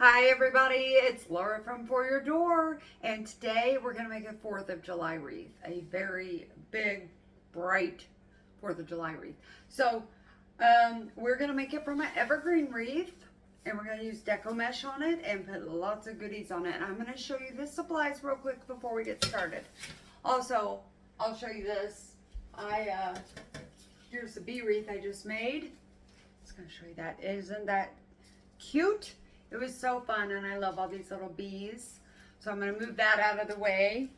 Hi everybody, it's Laura from For Your Door, and today we're going to make a 4th of July wreath, a very big, bright 4th of July wreath. So, we're going to make it from an evergreen wreath, and we're going to use deco mesh on it and put lots of goodies on it. And I'm going to show you the supplies real quick before we get started. Also, I'll show you this. Here's the bee wreath I just made. It's going to show you that. Isn't that cute? It was so fun, and I love all these little bees. So I'm going to move that out of the way.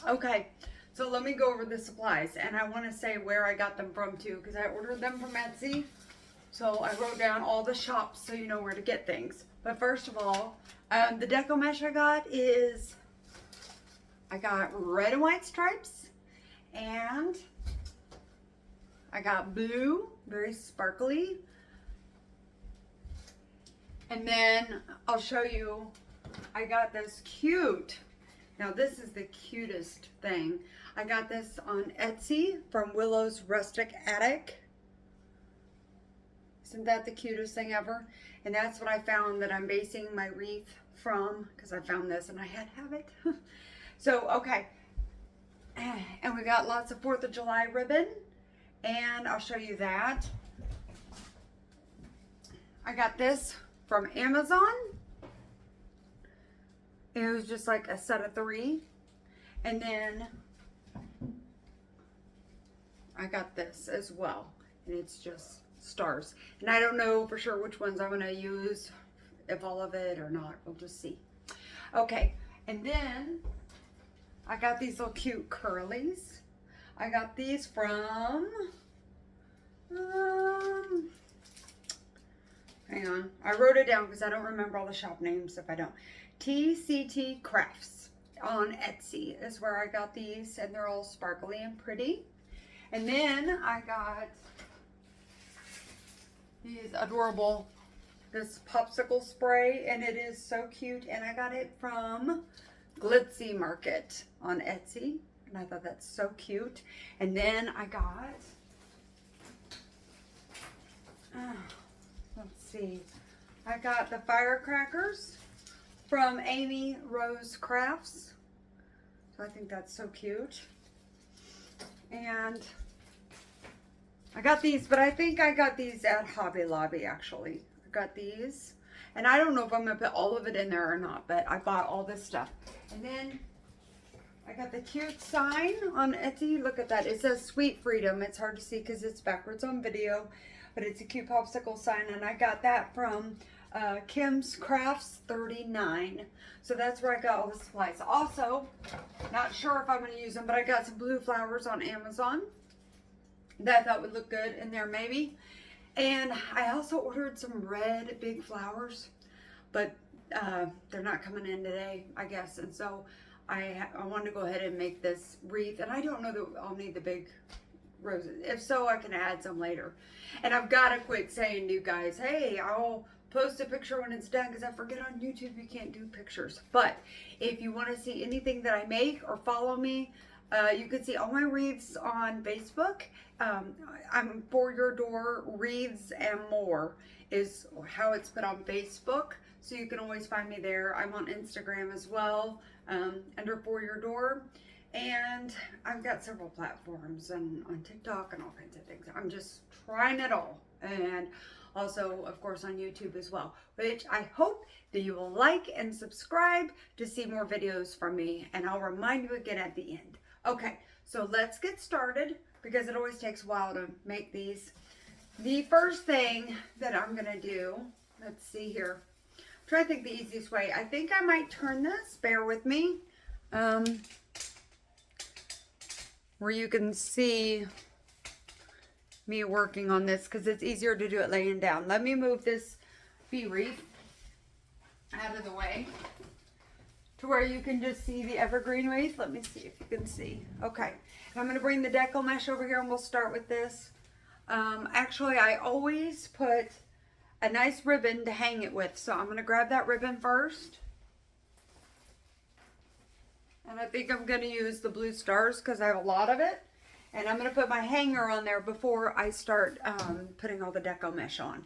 Okay, so let me go over the supplies. And I want to say where I got them from, too, because I ordered them from Etsy. So I wrote down all the shops so you know where to get things. But first of all, the deco mesh I got red and white stripes. And I got blue, very sparkly. And then I'll show you, I got this cute, now this is the cutest thing. I got this on Etsy from Willow's Rustic Attic. Isn't that the cutest thing ever? And that's what I found that I'm basing my wreath from, because I found this and I had to have it. So, okay. And we got lots of 4th of July ribbon, and I'll show you that. I got this from Amazon. It was just like a set of 3. And then I got this as well. And it's just stars. And I don't know for sure which ones I'm going to use, if all of it or not. We'll just see. Okay. And then I got these little cute curlies. I got these from hang on, I wrote it down because I don't remember all the shop names if I don't. TCT Crafts on Etsy is where I got these, and they're all sparkly and pretty. And then I got these adorable, this popsicle spray, and it is so cute, and I got it from Glitzy Market on Etsy, and I thought that's so cute. And then I got let's see. I got the firecrackers from Amy Rose Crafts. So I think that's so cute. And I got these, but I think I got these at Hobby Lobby actually. I got these. And I don't know if I'm going to put all of it in there or not, but I bought all this stuff. And then I got the cute sign on Etsy. Look at that. It says Sweet Freedom. It's hard to see because it's backwards on video. But it's a cute popsicle sign, and I got that from Kim's Crafts 39. So that's where I got all the supplies. Also, not sure if I'm going to use them, but I got some blue flowers on Amazon that I thought would look good in there maybe. And I also ordered some red big flowers, but they're not coming in today, I guess. And so I wanted to go ahead and make this wreath, and I don't know that I'll need the big roses. If so, I can add some later. And I've got to quit saying to you guys, hey, I'll post a picture when it's done, because I forget on YouTube you can't do pictures. But if you want to see anything that I make or follow me, you can see all my wreaths on Facebook. I'm For Your Door Wreaths and More is how it's put on Facebook. So you can always find me there. I'm on Instagram as well, under For Your Door. And I've got several platforms and on TikTok and all kinds of things. I'm just trying it all. And also, of course, on YouTube as well, which I hope that you will like and subscribe to see more videos from me. And I'll remind you again at the end. Okay, so let's get started because it always takes a while to make these. The first thing that I'm going to do, let's see here. I'm trying to think the easiest way. I think I might turn this, bear with me. Where you can see me working on this because it's easier to do it laying down. Let me move this bee wreath out of the way to where you can just see the evergreen wreath. Let me see if you can see. Okay, and I'm going to bring the deco mesh over here and we'll start with this. Actually, I always put a nice ribbon to hang it with, so I'm going to grab that ribbon first. And I think I'm going to use the blue stars because I have a lot of it. And I'm going to put my hanger on there before I start putting all the deco mesh on.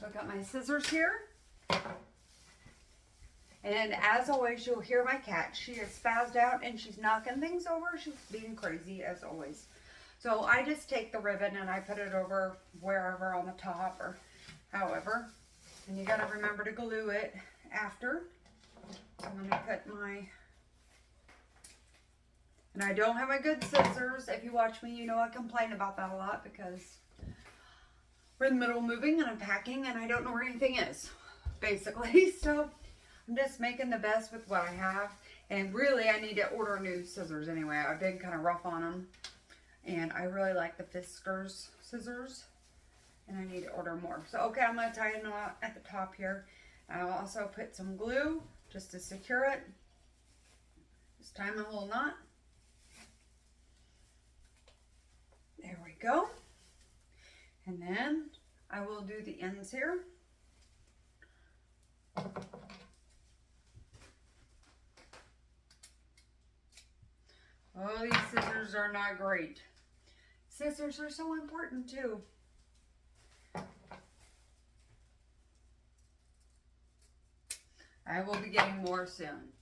So I've got my scissors here. And as always, you'll hear my cat. She is spazzed out and she's knocking things over. She's being crazy as always. So I just take the ribbon and I put it over wherever on the top or however. And you gotta remember to glue it after. So I'm gonna put my, and I don't have my good scissors. If you watch me, you know I complain about that a lot because we're in the middle of moving and I'm packing and I don't know where anything is, basically. So I'm just making the best with what I have. And really, I need to order new scissors anyway. I've been kind of rough on them. And I really like the Fiskars scissors. And I need to order more. So, okay, I'm going to tie a knot at the top here. I'll also put some glue just to secure it. Just tie my little knot. There we go. And then I will do the ends here. Oh, these scissors are not great. Scissors are so important too. I will be getting more soon.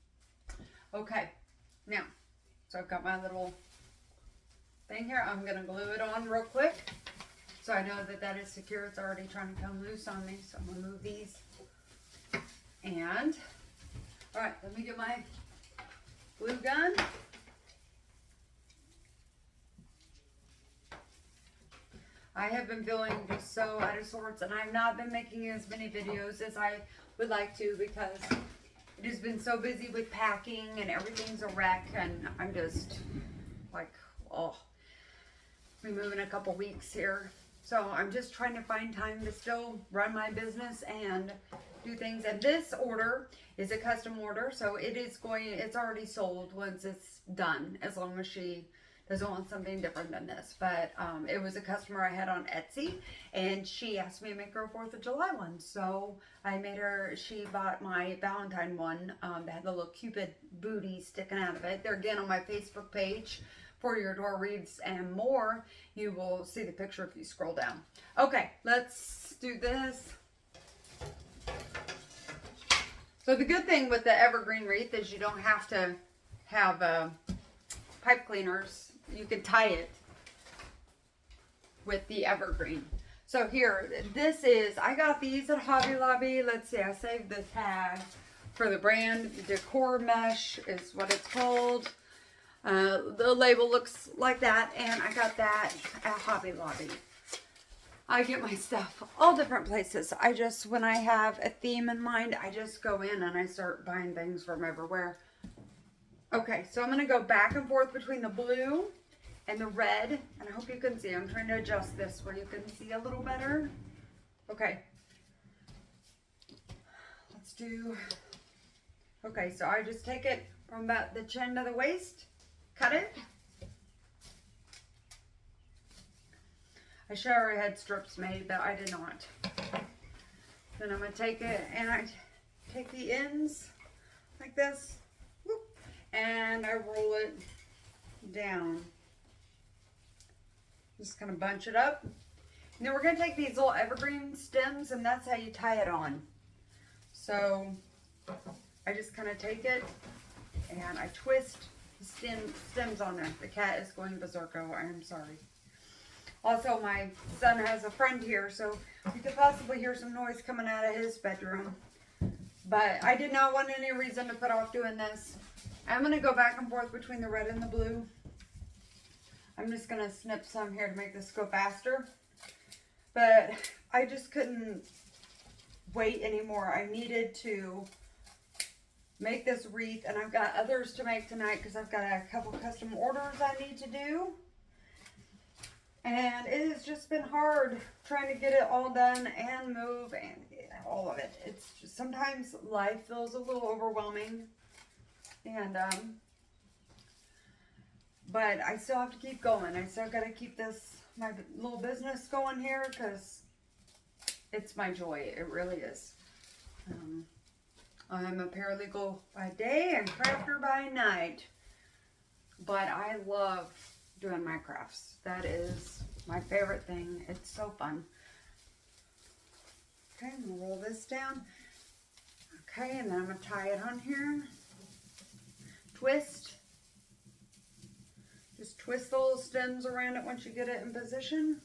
Okay, now, so I've got my little thing here. I'm going to glue it on real quick. So I know that that is secure. It's already trying to come loose on me. So I'm going to move these. And, all right, let me get my glue gun. I have been feeling just so out of sorts, and I've not been making as many videos as I would like to because it has been so busy with packing and everything's a wreck, and I'm just like, oh, we move in a couple weeks here. So I'm just trying to find time to still run my business and do things. And this order is a custom order, so it's already sold once it's done, as long as she doesn't want something different than this. But it was a customer I had on Etsy, and she asked me to make her a 4th of July one. So I made her, she bought my Valentine one that had the little Cupid booty sticking out of it. They're again on my Facebook page for your door wreaths and more. You will see the picture if you scroll down. Okay, let's do this. So the good thing with the evergreen wreath is you don't have to have pipe cleaners. You can tie it with the evergreen. So here, this is, I got these at Hobby Lobby. Let's see, I saved the tag for the brand. Decor Mesh is what it's called. The label looks like that, and I got that at Hobby Lobby. I get my stuff all different places. When I have a theme in mind, I just go in and I start buying things from everywhere. Okay, so I'm going to go back and forth between the blue and the red, and I hope you can see. I'm trying to adjust this where you can see a little better. Okay. Let's do, okay, so I just take it from about the chin to the waist, cut it. I should have had strips made, but I did not. Then I'm going to take it and I take the ends like this, whoop, and I roll it down. Just kind of bunch it up. And then we're going to take these little evergreen stems, and that's how you tie it on. So I just kind of take it and I twist the stems on there. The cat is going berserko. I am sorry. Also, my son has a friend here, so you could possibly hear some noise coming out of his bedroom. But I did not want any reason to put off doing this. I'm going to go back and forth between the red and the blue. I'm just going to snip some here to make this go faster. But I just couldn't wait anymore. I needed to make this wreath, and I've got others to make tonight because I've got a couple custom orders I need to do. And it has just been hard trying to get it all done and move and all of it. It's just, sometimes life feels a little overwhelming. And, but I still have to keep going. I still got to keep my little business going here because it's my joy. It really is. I'm a paralegal by day and crafter by night. But I love doing my crafts. That is my favorite thing. It's so fun. Okay, I'm gonna roll this down. Okay, and then I'm going to tie it on here. Twist. Just twist the little stems around it once you get it in position.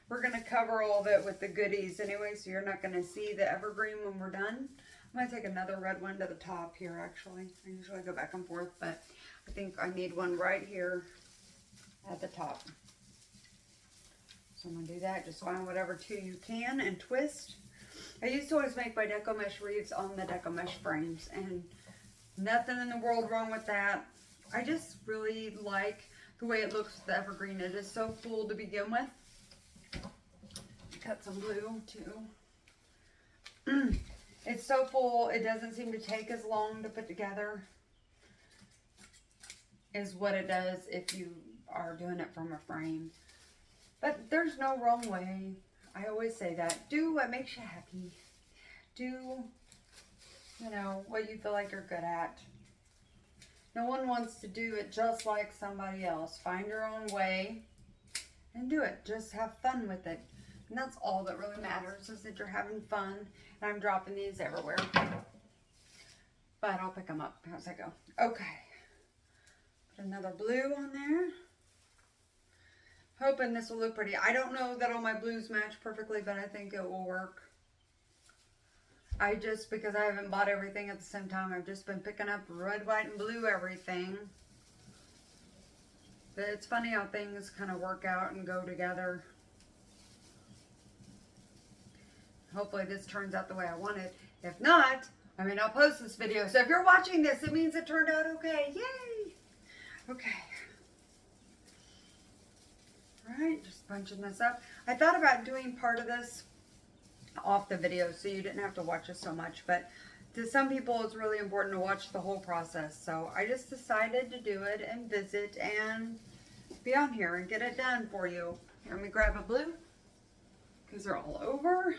We're going to cover all of it with the goodies anyway, so you're not going to see the evergreen when we're done. I'm going to take another red one to the top here, actually. I usually go back and forth, but I think I need one right here at the top. So I'm going to do that. Just find whatever two you can and twist. I used to always make my deco mesh wreaths on the deco mesh frames, and nothing in the world wrong with that. I just really like the way it looks with the evergreen. It is so full to begin with. Cut some blue too. It's so full, it doesn't seem to take as long to put together as what it does if you are doing it from a frame. But there's no wrong way. I always say that. Do what makes you happy. Do, you know, what you feel like you're good at. No one wants to do it just like somebody else. Find your own way and do it. Just have fun with it. And that's all that really matters, is that you're having fun. And I'm dropping these everywhere. But I'll pick them up as I go. Okay. Put another blue on there. Hoping this will look pretty. I don't know that all my blues match perfectly, but I think it will work. Because I haven't bought everything at the same time, I've just been picking up red, white, and blue everything. But it's funny how things kind of work out and go together. Hopefully this turns out the way I want it. If not, I mean, I'll post this video. So if you're watching this, it means it turned out okay. Yay! Okay. Alright, just bunching this up. I thought about doing part of this off the video so you didn't have to watch it so much. But to some people, it's really important to watch the whole process. So I just decided to do it and visit and be on here and get it done for you. Here, let me grab a blue because they're all over.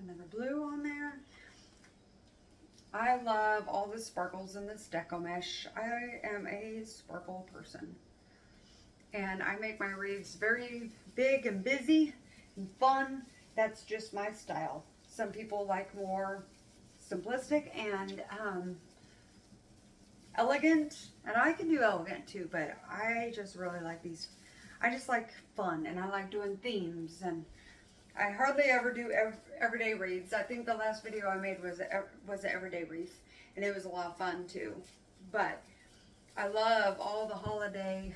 Another blue on there. I love all the sparkles in this deco mesh. I am a sparkle person. And I make my wreaths very big and busy and fun. That's just my style. Some people like more simplistic and elegant. And I can do elegant too, but I just really like these. I just like fun, and I like doing themes, and I hardly ever do everyday wreaths. I think the last video I made was an everyday wreath, and it was a lot of fun too. But I love all the holiday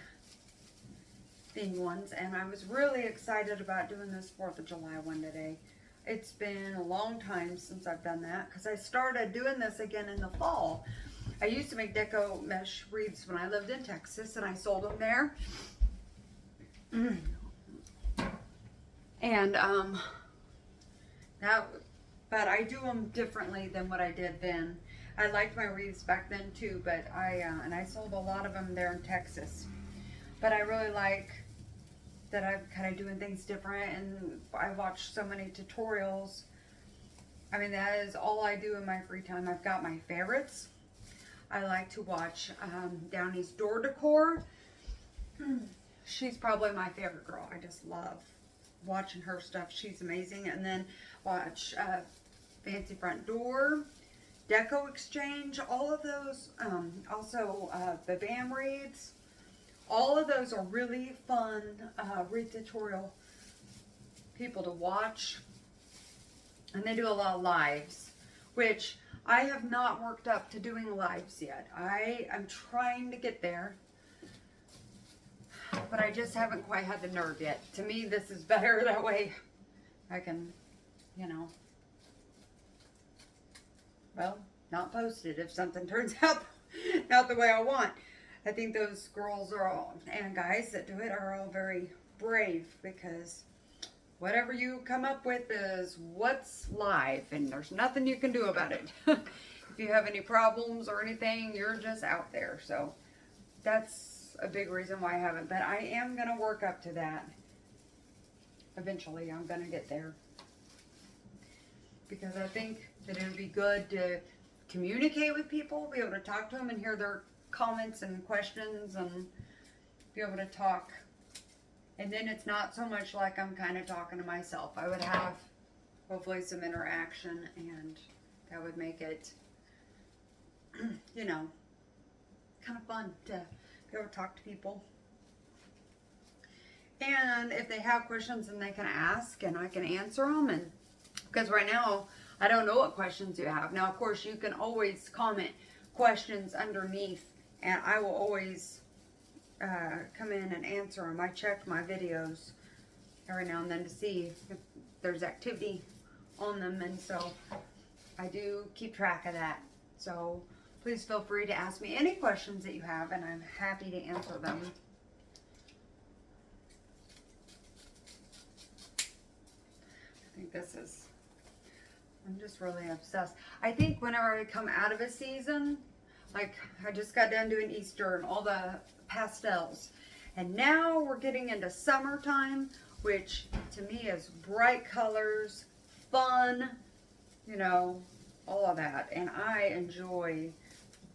themed ones, and I was really excited about doing this 4th of July one today. It's been a long time since I've done that, because I started doing this again in the fall. I used to make deco mesh wreaths when I lived in Texas, and I sold them there. And but I do them differently than what I did then. I liked my wreaths back then too, but I sold a lot of them there in Texas. But I really like that I'm kind of doing things different, and I watch so many tutorials. I mean, that is all I do in my free time. I've got my favorites. I like to watch Downey's Door Decor. She's probably my favorite girl. I just love watching her stuff. She's amazing. And then watch Fancy Front Door, Deco Exchange, all of those. Also the BAM wreaths. All of those are really fun wreath tutorial people to watch. And they do a lot of lives, which I have not worked up to doing lives yet. I am trying to get there, but I just haven't quite had the nerve yet. To me, this is better. That way I can, you know, well, not post it if something turns out not the way I want. I think those girls are all, and guys that do it are all very brave, because whatever you come up with is what's live, and there's nothing you can do about it. If you have any problems or anything, you're just out there. So that's a big reason why I haven't. But I am going to work up to that. Eventually, I'm going to get there. Because I think that it would be good to communicate with people, be able to talk to them and hear their comments and questions, and be able to talk. And then it's not so much like I'm kind of talking to myself. I would have hopefully some interaction, and that would make it, you know, kind of fun to be able to talk to people. And if they have questions, then they can ask and I can answer them. And because right now I don't know what questions you have. Now, of course, you can always comment questions underneath, and I will always come in and answer them. I check my videos every now and then to see if there's activity on them, and so I do keep track of that. So please feel free to ask me any questions that you have, and I'm happy to answer them. I think this is, I'm just really obsessed. I think whenever I come out of a season, like I just got done doing Easter and all the pastels, and now we're getting into summertime, which to me is bright colors, fun, you know, all of that. And I enjoy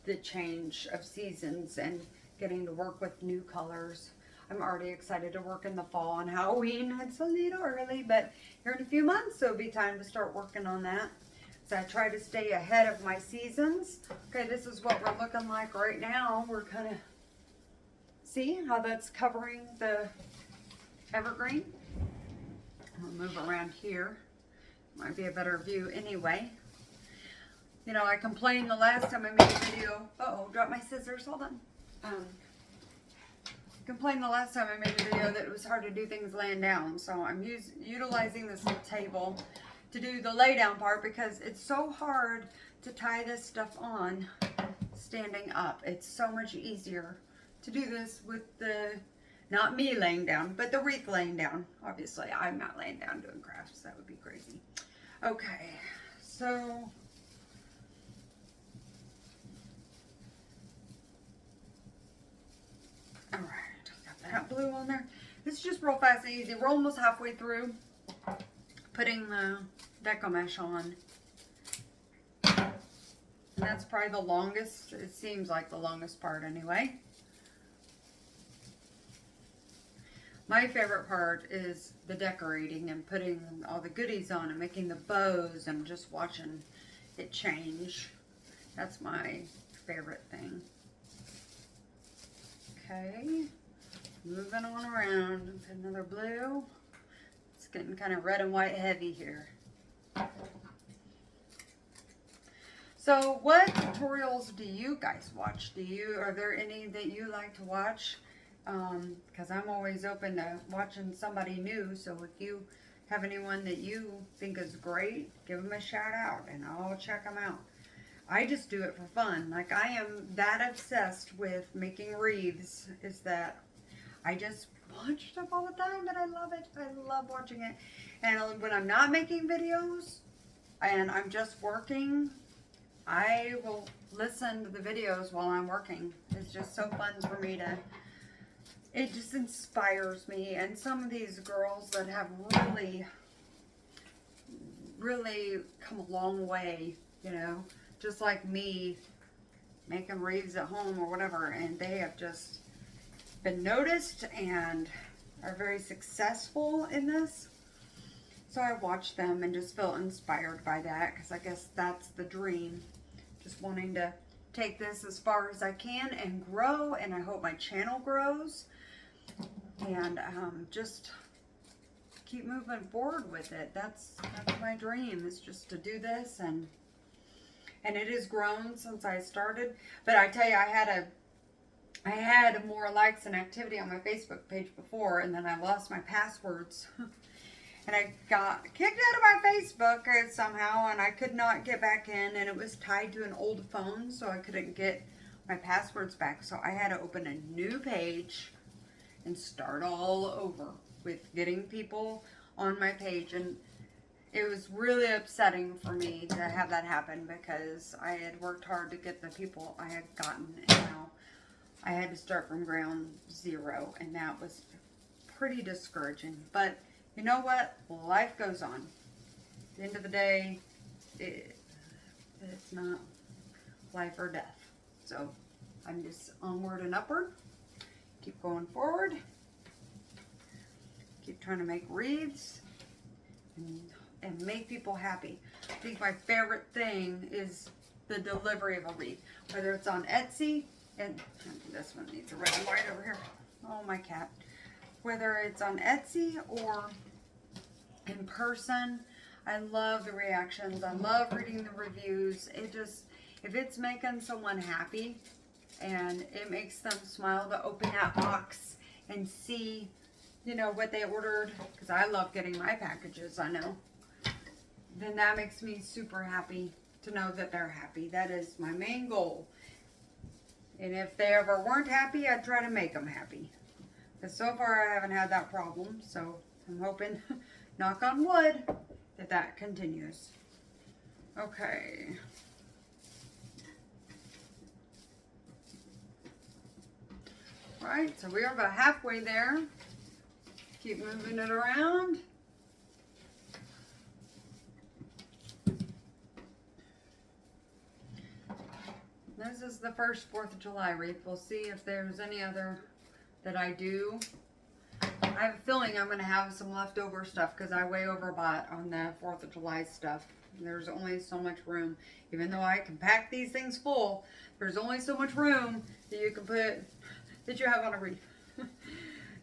the change of seasons and getting to work with new colors. I'm already excited to work in the fall and Halloween. It's a little early, but here in a few months it'll be time to start working on that. So I try to stay ahead of my seasons. Okay, this is what we're looking like right now. We're kind of, see how that's covering the evergreen? I'm gonna move around here. Might be a better view anyway. You know, I complained the last time I made a video. Uh-oh, dropped my scissors, hold on. Complained the last time I made a video that it was hard to do things laying down. So I'm utilizing this little table to do the lay down part because it's so hard to tie this stuff on standing up. It's so much easier to do this with the, not me laying down, but the wreath laying down. Obviously, I'm not laying down doing crafts. That would be crazy. Okay, so all right. That blue on there. This is just real fast and easy. We're almost halfway through putting the deco mesh on. And that's probably the longest. It seems like the longest part anyway. My favorite part is the decorating and putting all the goodies on and making the bows and just watching it change. That's my favorite thing. Okay. Moving on around, another blue. It's getting kind of red and white heavy here. So what tutorials do you guys watch? Are there any that you like to watch? Because I'm always open to watching somebody new. So if you have anyone that you think is great, give them a shout out and I'll check them out. I just do it for fun. Like I am that obsessed with making wreaths, is that I just watch stuff all the time, and I love it. I love watching it. And when I'm not making videos and I'm just working, I will listen to the videos while I'm working. It's just so fun for me to, it just inspires me. And some of these girls that have really come a long way, you know, just like me, making wreaths at home or whatever, and they have just been noticed and are very successful in this. So I watch them and just feel inspired by that, because I guess that's the dream. Just wanting to take this as far as I can and grow, and I hope my channel grows, and just keep moving forward with it. That's my dream, is just to do this, and it has grown since I started. But I tell you, I had more likes and activity on my Facebook page before, and then I lost my passwords. And I got kicked out of my Facebook somehow, and I could not get back in, and it was tied to an old phone, so I couldn't get my passwords back. So I had to open a new page and start all over with getting people on my page. And it was really upsetting for me to have that happen, because I had worked hard to get the people I had gotten, and now I had to start from ground zero, and that was pretty discouraging. But you know what? Life goes on. At the end of the day, it's not life or death. So I'm just onward and upward. Keep going forward. Keep trying to make wreaths. And and make people happy. I think my favorite thing is the delivery of a wreath, whether it's on Etsy, and this one needs a red and white over here. Oh, my cat. Whether it's on Etsy or in person, I love the reactions. I love reading the reviews. It just, if it's making someone happy and it makes them smile to open that box and see, you know, what they ordered, because I love getting my packages, I know, then that makes me super happy to know that they're happy. That is my main goal. And if they ever weren't happy, I'd try to make them happy. Because so far I haven't had that problem, so I'm hoping, knock on wood, that that continues. Okay. Right, so we are about halfway there. Keep moving it around. This is the first 4th of July wreath. We'll see if there's any other that I do. I have a feeling I'm going to have some leftover stuff because I way overbought on the 4th of July stuff. There's only so much room. Even though I can pack these things full, there's only so much room that you can put, that you have on a wreath.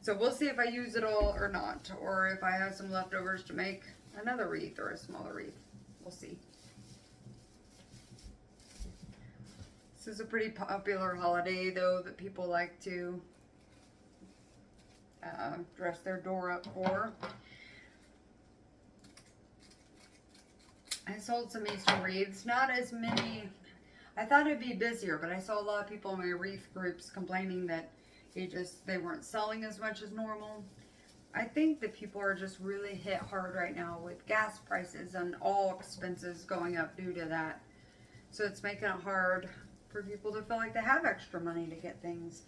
So we'll see if I use it all or not, or if I have some leftovers to make another wreath or a smaller wreath. We'll see. This is a pretty popular holiday, though, that people like to dress their door up for. I sold some Easter wreaths, not as many. I thought it'd be busier, but I saw a lot of people in my wreath groups complaining that they weren't selling as much as normal. I think that people are just really hit hard right now with gas prices and all expenses going up due to that. So it's making it hard for people to feel like they have extra money to get things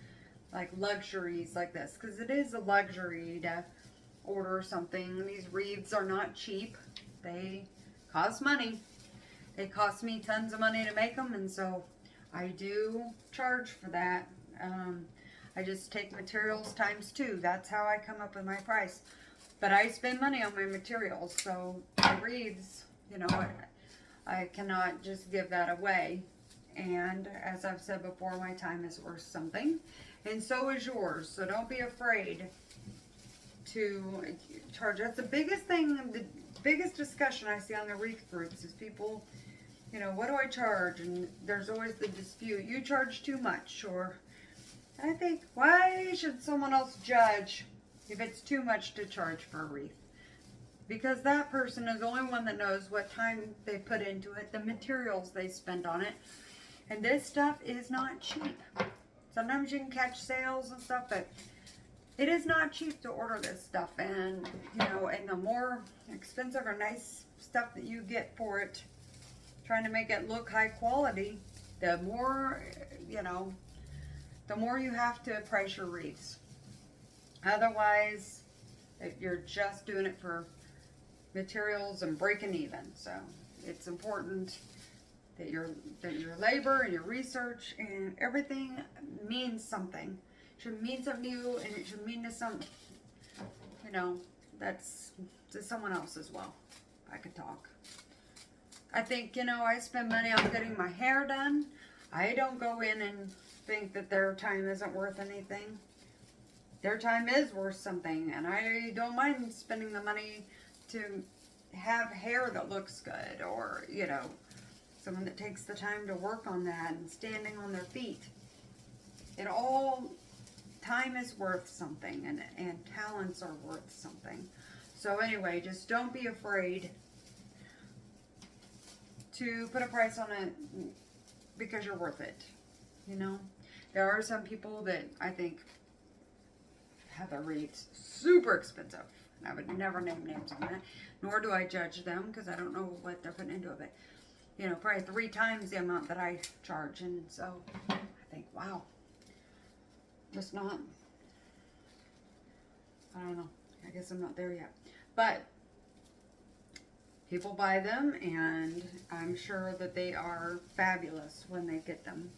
like luxuries like this, because it is a luxury to order something. These wreaths are not cheap. They cost money. They cost me tons of money to make them, and so I do charge for that. I just take materials times 2. That's how I come up with my price. But I spend money on my materials, so the wreaths, you know, I cannot just give that away. And as I've said before, my time is worth something, and so is yours. So don't be afraid to charge. That's the biggest thing, the biggest discussion I see on the wreath groups is people, you know, what do I charge? And there's always the dispute, you charge too much. Or I think, why should someone else judge if it's too much to charge for a wreath? Because that person is the only one that knows what time they put into it, the materials they spend on it. And this stuff is not cheap. Sometimes you can catch sales and stuff, but it is not cheap to order this stuff. And, you know, and the more expensive or nice stuff that you get for it, trying to make it look high quality, the more, you know, the more you have to price your wreaths. Otherwise, you're just doing it for materials and breaking even. So it's important that your labor and your research and everything means something. It should mean something to you, and it should mean to some, you know, that's to someone else as well. I could talk. I think, you know, I spend money on getting my hair done. I don't go in and think that their time isn't worth anything. Their time is worth something, and I don't mind spending the money to have hair that looks good, or, you know, someone that takes the time to work on that and standing on their feet. Time is worth something, and talents are worth something. So anyway, just don't be afraid to put a price on it because you're worth it. You know, there are some people that I think have their wreaths super expensive. I would never name names on that, nor do I judge them because I don't know what they're putting into it. But, you know, probably 3 times the amount that I charge. And so I think, wow, just not, I don't know. I guess I'm not there yet. But people buy them, and I'm sure that they are fabulous when they get them.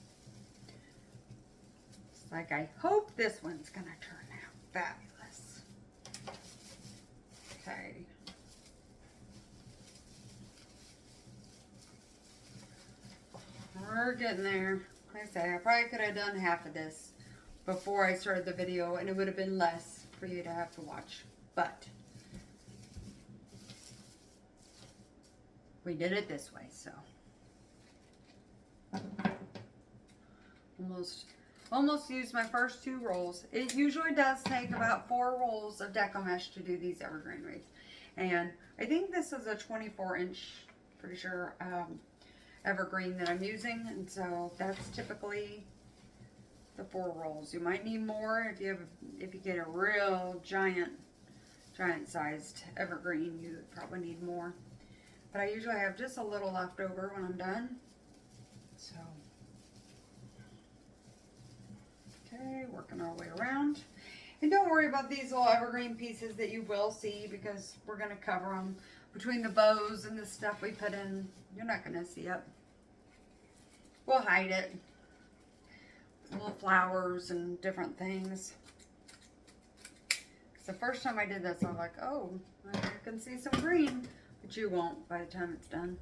It's like, I hope this one's going to turn out fabulous. Okay. we're getting there. Like I say, I probably could have done half of this before I started the video, and it would have been less for you to have to watch. But we did it this way, so almost used my first 2 rolls. It usually does take about 4 rolls of deco mesh to do these evergreen wreaths, and I think this is a 24-inch, pretty sure, evergreen that I'm using, and so that's typically the 4 rolls. You might need more if you get a real giant sized evergreen. You probably need more, but I usually have just a little left over when I'm done. So okay, working our way around, and don't worry about these little evergreen pieces that you will see, because we're going to cover them between the bows and the stuff we put in. You're not going to see it. We'll hide it. Little flowers and different things. The first time I did this, I was like, oh, I can see some green, but you won't by the time it's done.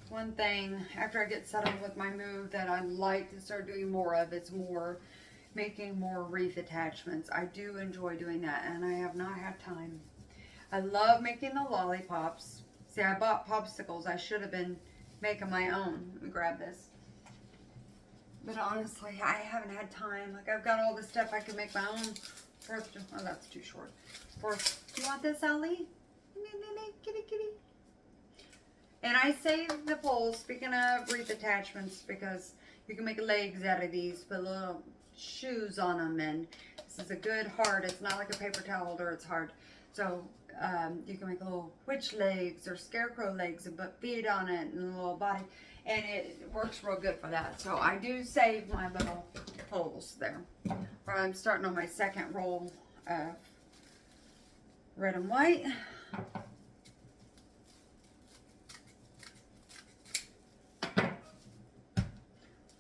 One thing, after I get settled with my move, that I'd like to start doing more of, is making more wreath attachments. I do enjoy doing that, and I have not had time. I love making the lollipops. See, I bought popsicles. I should have been making my own. Let me grab this. But honestly, I haven't had time. Like, I've got all this stuff I can make my own. Oh, that's too short. Do you want this, Ellie? Kitty, kitty. And I saved the poles, speaking of wreath attachments, because you can make legs out of these, put little shoes on them, and this is a good hard. It's not like a paper towel holder, it's hard. So you can make little witch legs or scarecrow legs and put feet on it and a little body, and it works real good for that. So I do save my little holes there. I'm starting on my second roll of red and white.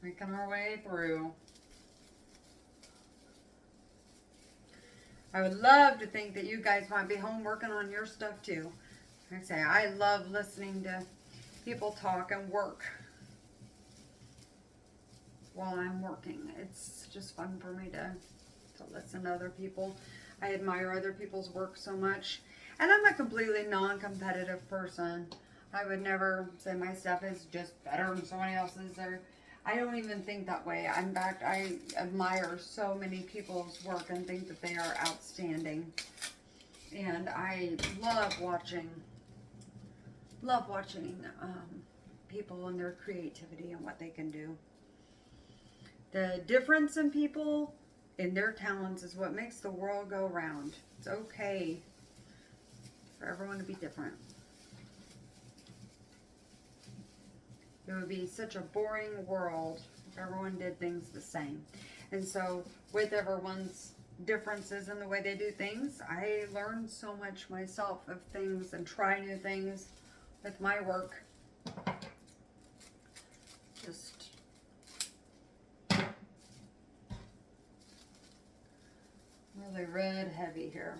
Making our way through. I would love to think that you guys might be home working on your stuff too. Like I say, I love listening to people talk and work while I'm working. It's just fun for me to listen to other people. I admire other people's work so much. And I'm a completely non-competitive person. I would never say my stuff is just better than somebody else's, or I don't even think that way. In fact, I admire so many people's work and think that they are outstanding. And I love watching people and their creativity and what they can do. The difference in people and their talents is what makes the world go round. It's okay for everyone to be different. It would be such a boring world if everyone did things the same. And so with everyone's differences in the way they do things, I learn so much myself of things and try new things with my work. Just really red heavy here.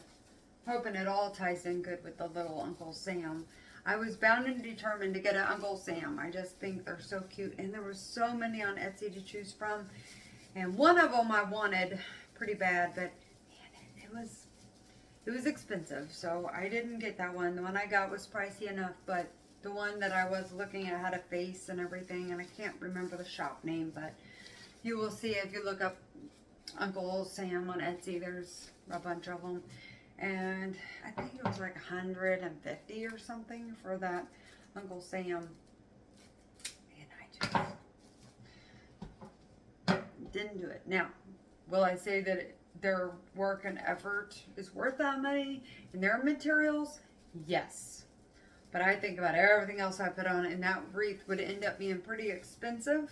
Hoping it all ties in good with the little Uncle Sam. I was bound and determined to get an Uncle Sam. I just think they're so cute. And there were so many on Etsy to choose from. And one of them I wanted pretty bad, but man, it was expensive. So I didn't get that one. The one I got was pricey enough, but the one that I was looking at had a face and everything. And I can't remember the shop name, but you will see if you look up Uncle Sam on Etsy. There's a bunch of them. And I think it was like $150 or something for that Uncle Sam. And I just didn't do it. Now, will I say that their work and effort is worth that money and their materials? Yes. But I think about everything else I put on, and that wreath would end up being pretty expensive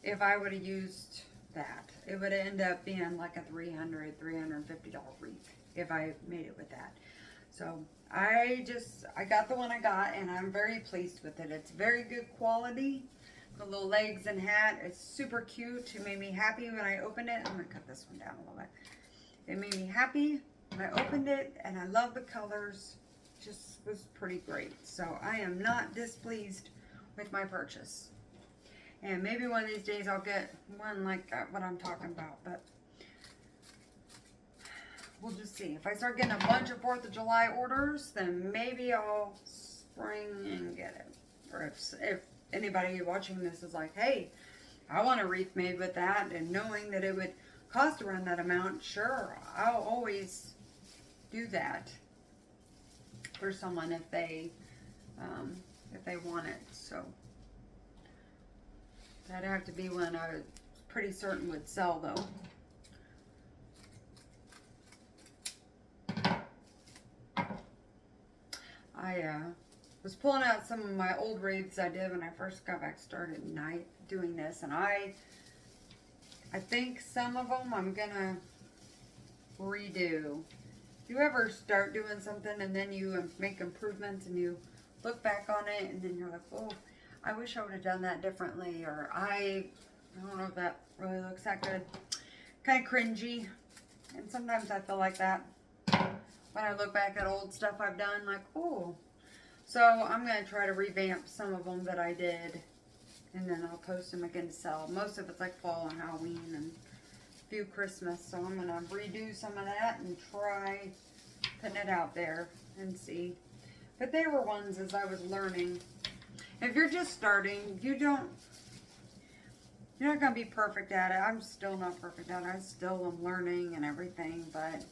if I would have used that. It would end up being like a $350 wreath if I made it with that. So I got the one I got, and I'm very pleased with it. It's very good quality. The little legs and hat is super cute. It made me happy when I opened it. I'm gonna cut this one down a little bit. It made me happy when I opened it, and I love the colors. just was pretty great. So I am not displeased with my purchase. And maybe one of these days I'll get one like what I'm talking about, but we'll just see. If I start getting a bunch of 4th of July orders, then maybe I'll spring and get it. Or if anybody watching this is like, hey, I want a wreath made with that, and knowing that it would cost around that amount, sure, I'll always do that for someone if they want it. So that'd have to be one I was pretty certain would sell, though. I was pulling out some of my old wreaths I did when I first got back started doing this, and I think some of them I'm gonna redo. If you ever start doing something and then you make improvements and you look back on it and then you're like, oh, I wish I would have done that differently, or I don't know if that really looks that good. Kind of cringy, and sometimes I feel like that when I look back at old stuff I've done, like, oh. So I'm going to try to revamp some of them that I did, and then I'll post them again to sell. Most of it's like fall and Halloween and a few Christmas, so I'm going to redo some of that and try putting it out there and see. But they were ones as I was learning. If you're just starting, you're not going to be perfect at it. I'm still not perfect at it. I still am learning and everything, but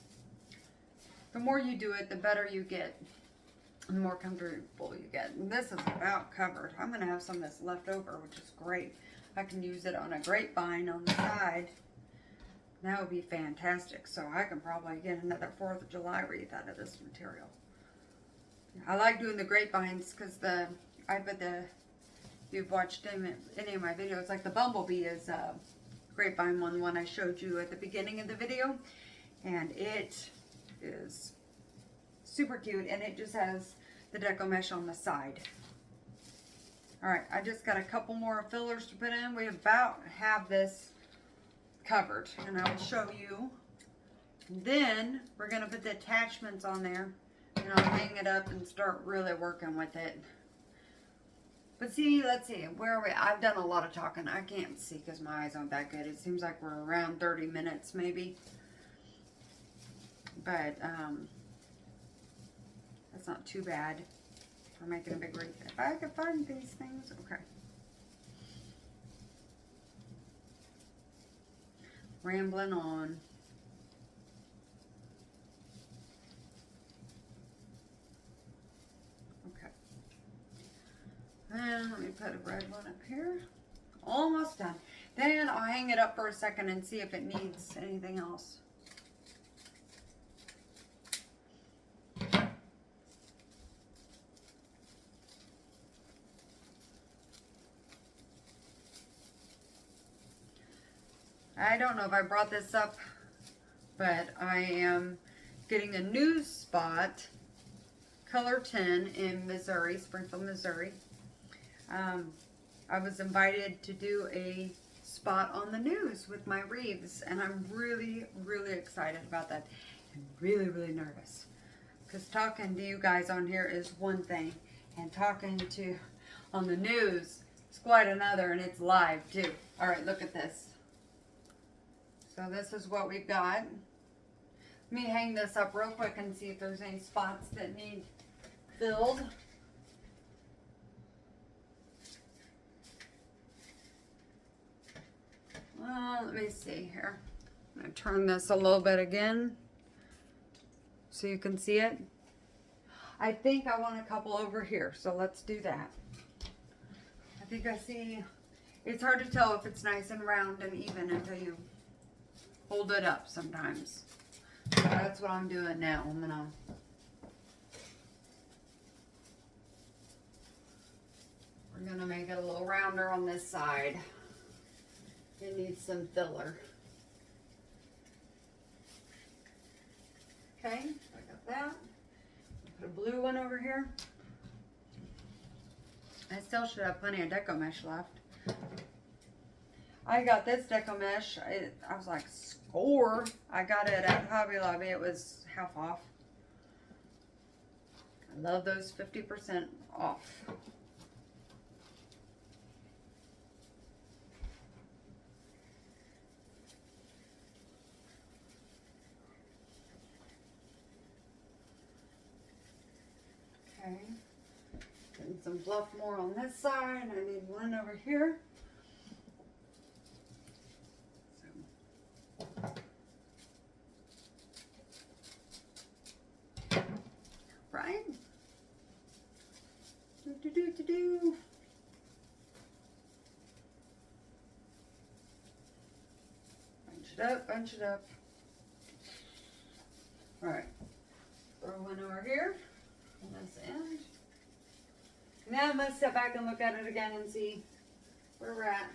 the more you do it, the better you get. The more comfortable you get. And this is about covered. I'm going to have some of this left over, which is great. I can use it on a grapevine on the side. That would be fantastic. So I can probably get another 4th of July wreath out of this material. I like doing the grapevines because if you've watched any of my videos, like the bumblebee is a grapevine one I showed you at the beginning of the video. And it is super cute, and it just has the deco mesh on the side. Alright, I just got a couple more fillers to put in. We about have this covered, and I will show you. Then we're going to put the attachments on there, and I'll hang it up and start really working with it. But see, let's see, where are we? I've done a lot of talking. I can't see because my eyes aren't that good. It seems like we're around 30 minutes maybe. But that's not too bad for making a big wreath. If I could find these things, okay. Rambling on. Okay. And let me put a red one up here. Almost done. Then I'll hang it up for a second and see if it needs anything else. I don't know if I brought this up, but I am getting a news spot, color 10 in Missouri, Springfield, Missouri. I was invited to do a spot on the news with my wreaths, and I'm really, really excited about that. I'm really, really nervous, because talking to you guys on here is one thing, and talking to on the news is quite another, and it's live too. All right, look at this. So this is what we've got. Let me hang this up real quick and see if there's any spots that need filled. Let me see here. I'm going to turn this a little bit again so you can see it. I think I want a couple over here, so let's do that. I think I see, it's hard to tell if it's nice and round and even until you hold it up sometimes. So that's what I'm doing now. We're gonna make it a little rounder on this side. It needs some filler. Okay, I got that. Put a blue one over here. I still should have plenty of deco mesh left. I got this deco mesh. I was like, score. I got it at Hobby Lobby. It was half off. I love those 50% off. Okay. Getting some fluff more on this side. I need one over here. Right? Do. Bunch it up. All right. Throw one over here on this end. Now I'm going to step back and look at it again and see where we're at.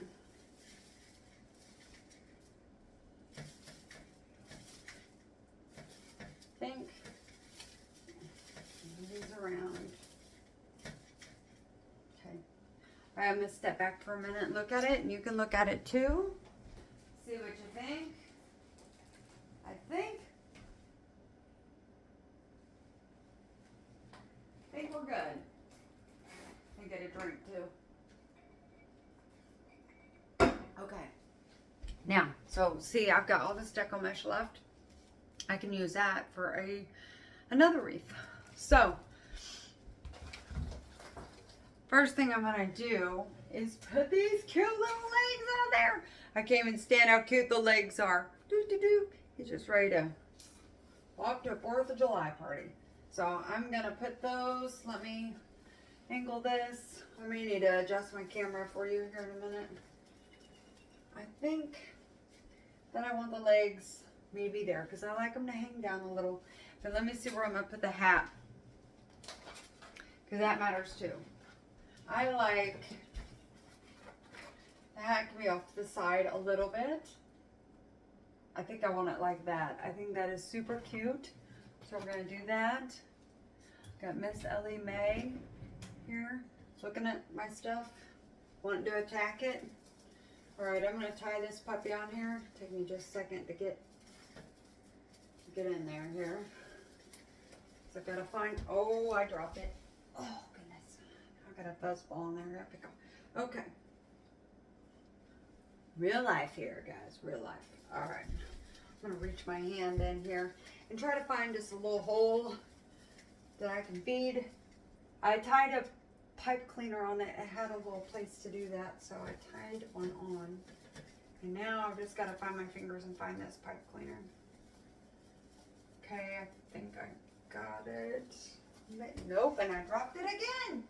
Think. These around. Okay. All right, I'm going to step back for a minute and look at it, and you can look at it too. See what you think. I think we're good. I get a drink too. Okay. Now, so see, I've got all this deco mesh left. I can use that for another wreath. So, first thing I'm gonna do is put these cute little legs on there. I can't even stand how cute the legs are. He's just ready to walk to a 4th of July party. So I'm gonna put those. Let me angle this. I may need to adjust my camera for you here in a minute. I think that I want the legs maybe there because I like them to hang down a little. But let me see where I'm gonna put the hat because that matters too. I like the hat can be off to the side a little bit. I think I want it like that. I think that is super cute. So we're gonna do that. Got Miss Ellie Mae here looking at my stuff, wanting to attack it. All right, I'm gonna tie this puppy on here. Take me just a second to get in there here. So I gotta find, oh, I dropped it. Oh goodness, I got a fuzzball in there. I gotta pick up. Okay. Real life here, guys, real life. All right, I'm gonna reach my hand in here and try to find just a little hole that I can feed. I tied a pipe cleaner on it. It had a little place to do that, so I tied one on. And now I've just gotta find my fingers and find this pipe cleaner. Okay, I think I got it. Nope, and I dropped it again.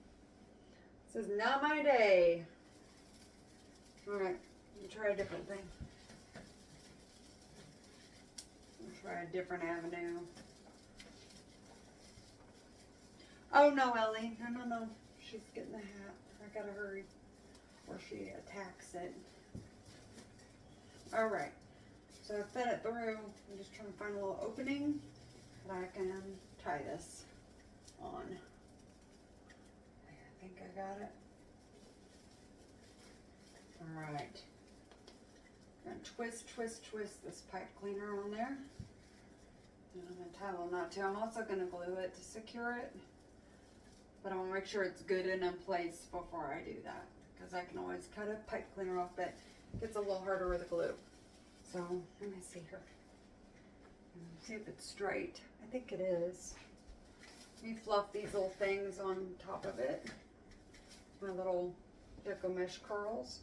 This is not my day. All right, let me try a different thing. Try a different avenue. Oh no, Ellie. No. She's getting the hat. I gotta hurry or she attacks it. Alright. So I fed it through. I'm just trying to find a little opening that I can tie this on. I think I got it. Alright. Gonna twist this pipe cleaner on there. And I'm going to tie a little knot too. I'm also going to glue it to secure it. But I want to make sure it's good and in place before I do that. Because I can always cut a pipe cleaner off, but it gets a little harder with the glue. So, let me see here. See if it's straight. I think it is. Let me fluff these little things on top of it. My little deco mesh curls.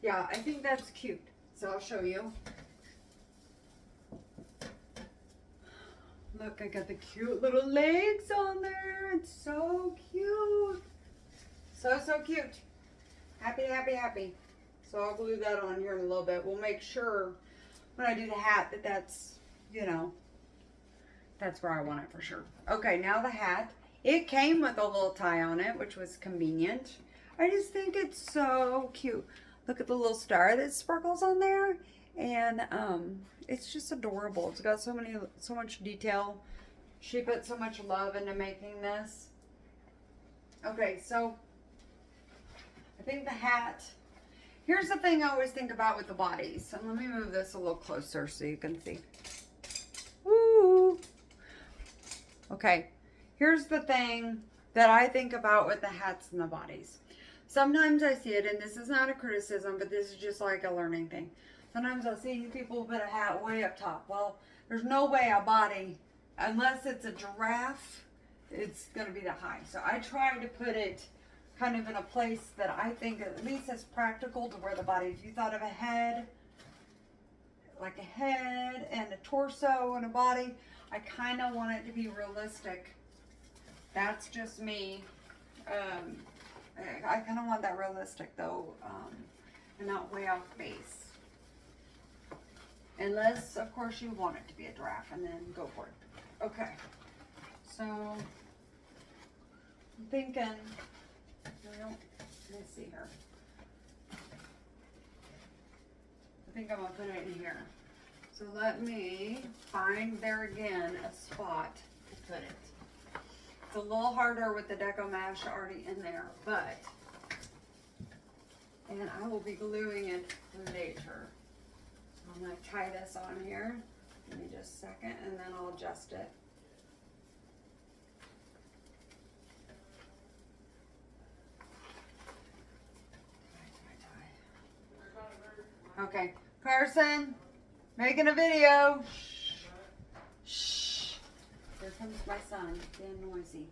Yeah, I think that's cute. So I'll show you. Look, I got the cute little legs on there. It's so cute. So cute. Happy. So I'll glue that on here in a little bit. We'll make sure when I do the hat that that's, you know, that's where I want it for sure. Okay, now the hat. It came with a little tie on it, which was convenient. I just think it's so cute. Look at the little star that sparkles on there. And it's just adorable. It's got so much detail. She put so much love into making this. Okay, so I think the hat. Here's the thing I always think about with the bodies. So let me move this a little closer so you can see. Woo! Okay, here's the thing that I think about with the hats and the bodies. Sometimes I see it, and this is not a criticism, but this is just like a learning thing. Sometimes I'll see people put a hat way up top. Well, there's no way a body, unless it's a giraffe, it's going to be that high. So I try to put it kind of in a place that I think at least is practical to where the body, if you thought of a head, like a head and a torso and a body, I kind of want it to be realistic. That's just me. I kind of want that realistic though, and not way off base. Unless, of course, you want it to be a giraffe, and then go for it. Okay. So, I'm thinking, let me see here. I think I'm going to put it in here. So let me find there again a spot to put it. It's a little harder with the Deco Mash already in there, but, and I will be gluing it later. I'm going to tie this on here. Give me just a second, and then I'll adjust it. Tie. Okay, Carson, making a video. Shh. Here comes my son, being noisy.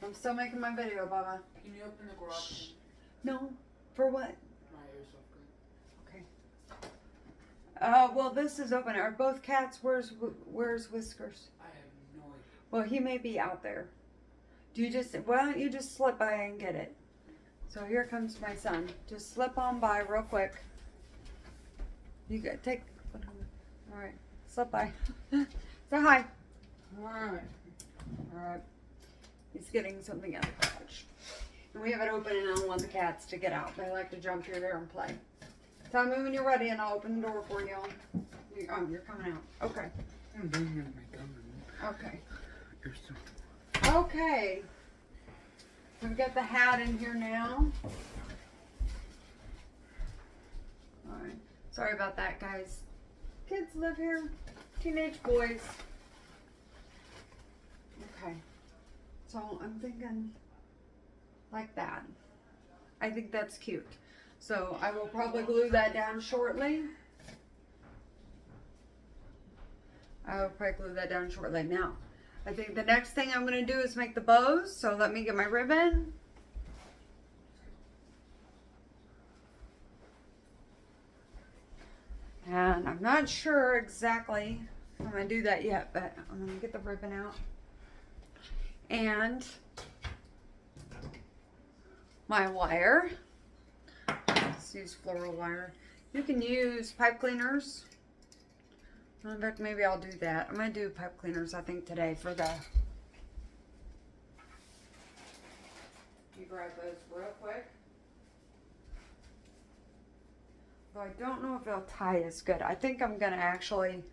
I'm still making my video, Baba. Can you open the garage? No. For what? My airsoft gun. Okay. Well, this is open. Are both cats? Where's Whiskers? I have no idea. Well, he may be out there. Why don't you just slip by and get it? So here comes my son. Just slip on by real quick. You got take. All right, slip by. Say hi. All right. All right. He's getting something out of the garage. And we have it open, and I don't want the cats to get out. They like to jump through there and play. Tell me when you're ready, and I'll open the door for you. You're coming out. Okay. I'm bringing my gun. Okay. Okay. So we've got the hat in here now. Alright. Sorry about that, guys. Kids live here. Teenage boys. Okay. So I'm thinking like that. I think that's cute. So I will probably glue that down shortly. Now, I think the next thing I'm going to do is make the bows. So let me get my ribbon. And I'm not sure exactly I'm going to do that yet, but I'm going to get the ribbon out. And my wire. Let's use floral wire. You can use pipe cleaners. In fact, maybe I'll do that. I'm going to do pipe cleaners, I think, today for the... You grab those real quick. Though I don't know if it'll tie as good. I think I'm going to actually...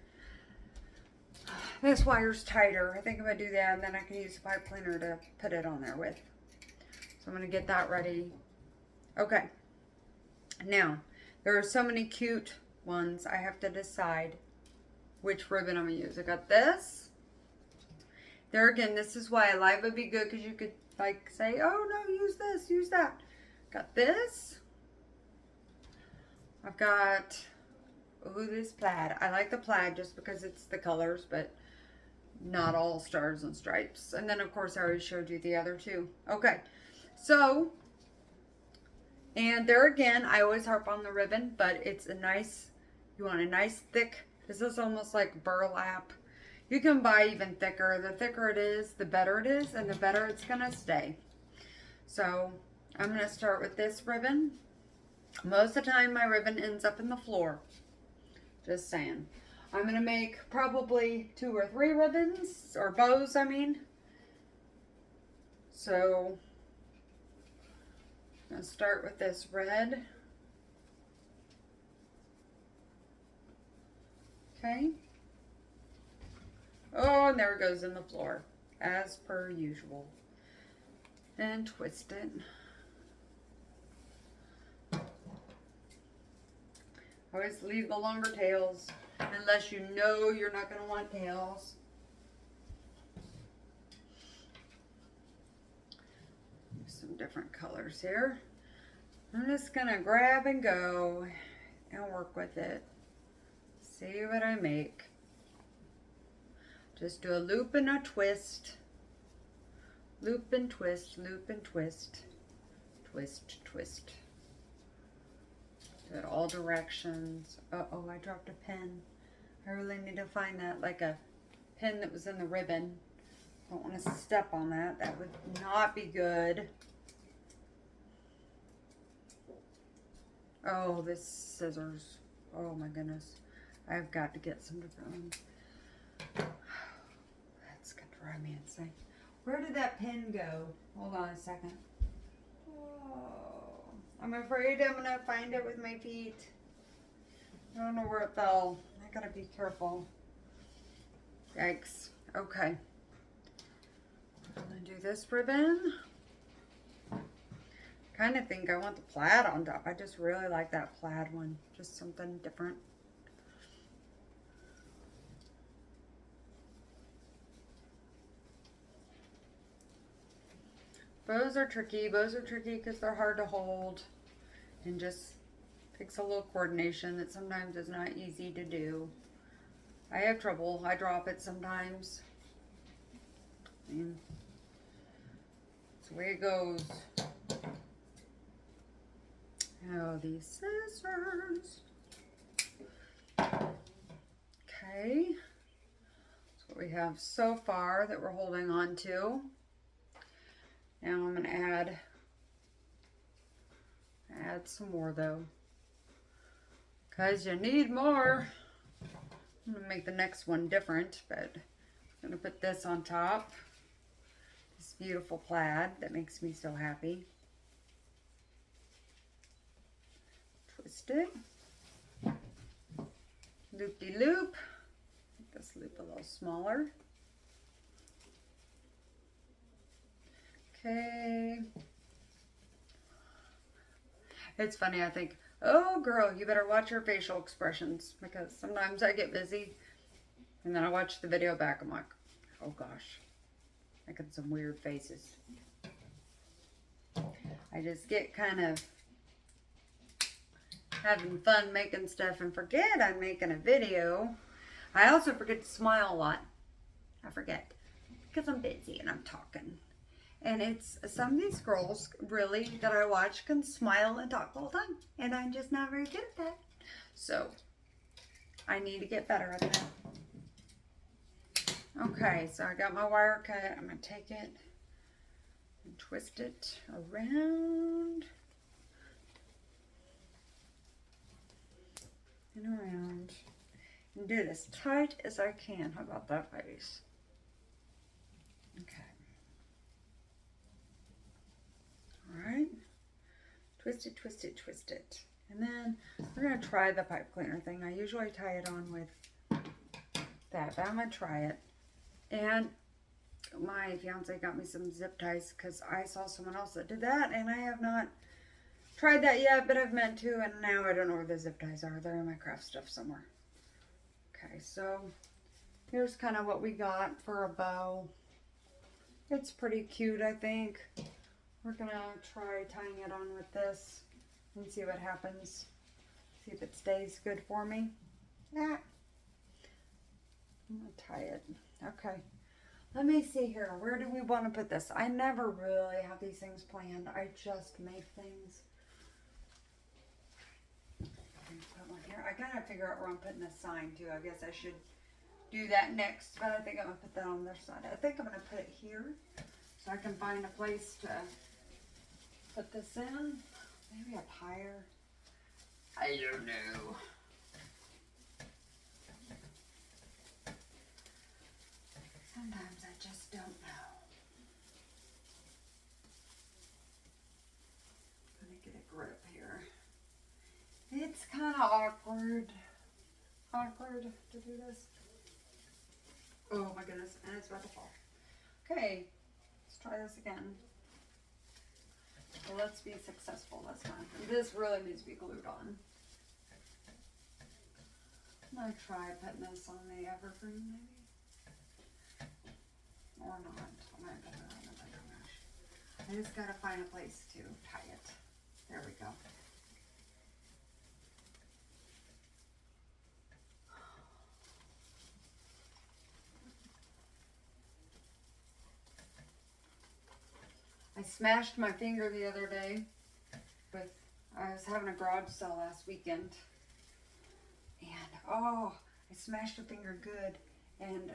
This wire's tighter. I think I'm going to do that, and then I can use the pipe cleaner to put it on there with. So I'm going to get that ready. Okay. Now, there are so many cute ones. I have to decide which ribbon I'm going to use. I got this. There again, this is why a live would be good, because you could like say, oh no, use this, use that. Got this. I've got, ooh, this plaid. I like the plaid just because it's the colors, but not all stars and stripes. And then of course I already showed you the other two. Okay, so, and there again, I always harp on the ribbon, but it's a nice, you want a nice thick. This is almost like burlap. You can buy even thicker. The thicker it is, the better it is, and the better it's gonna stay. So I'm gonna start with this ribbon. Most of the time my ribbon ends up in the floor. Just saying. I'm gonna make probably 2 or 3 ribbons, or bows, I mean. So I'm gonna start with this red. Okay. Oh, and there it goes in the floor, as per usual. And twist it. Always leave the longer tails, unless you know you're not going to want tails. some different colors here. I'm just gonna grab and go and work with it. See what I make. Just do a loop and a twist. Loop and twist, loop and twist. Twist, twist. Do it all directions. Uh-oh, I dropped a pin. I really need to find that, like a pin that was in the ribbon. Don't want to step on that. That would not be good. Oh, this scissors. Oh my goodness. I've got to get some different ones. That's gonna drive me insane. Where did that pin go? Hold on a second. Oh, I'm afraid I'm gonna find it with my feet. I don't know where it fell. I gotta be careful. Yikes. Okay. I'm gonna do this ribbon. Kind of think I want the plaid on top. I just really like that plaid one. Just something different. Bows are tricky. Bows are tricky because they're hard to hold. And just takes a little coordination that sometimes is not easy to do. I have trouble. I drop it sometimes. And that's the way it goes. Oh, these scissors. Okay. That's what we have so far that we're holding on to. Now I'm going to add some more though. Because you need more. I'm going to make the next one different, but I'm going to put this on top. This beautiful plaid that makes me so happy. Twist it. Loop-de-loop. Make this loop a little smaller. Okay. It's funny, I think, oh girl, you better watch your facial expressions because sometimes I get busy and then I watch the video back. I'm like, oh gosh, making some weird faces. I just get kind of having fun making stuff and forget I'm making a video. I also forget to smile a lot. I forget because I'm busy and I'm talking. And it's some of these girls really that I watch can smile and talk all the time. And I'm just not very good at that. So I need to get better at that. Okay, so I got my wire cut. I'm going to take it and twist it around and around. And do it as tight as I can. How about that, ladies? Okay. Alright, twist it, twist it, twist it. And then we're going to try the pipe cleaner thing. I usually tie it on with that, but I'm going to try it. And my fiance got me some zip ties because I saw someone else that did that, and I have not tried that yet, but I've meant to, and now I don't know where the zip ties are. They're in my craft stuff somewhere. Okay, so here's kind of what we got for a bow. It's pretty cute, I think. We're gonna try tying it on with this and see what happens. See if it stays good for me. Yeah. I'm gonna tie it. Okay. Let me see here. Where do we want to put this? I never really have these things planned. I just make things. Put one here. I gotta figure out where I'm putting this sign too. I guess I should do that next, but I think I'm gonna put that on their side. I think I'm gonna put it here so I can find a place to put this in. Maybe up higher. I don't know. Sometimes I just don't know. Let me get a grip here. It's kind of awkward to do this. Oh my goodness, and it's about to fall. Okay, let's try this again. Well, let's be successful this time. This really needs to be glued on. I'm going to try putting this on the evergreen maybe. Or not. I might put it on the bigger mesh. I just gotta find a place to tie it. There we go. I smashed my finger the other day I was having a garage sale last weekend. And oh, I smashed a finger good. And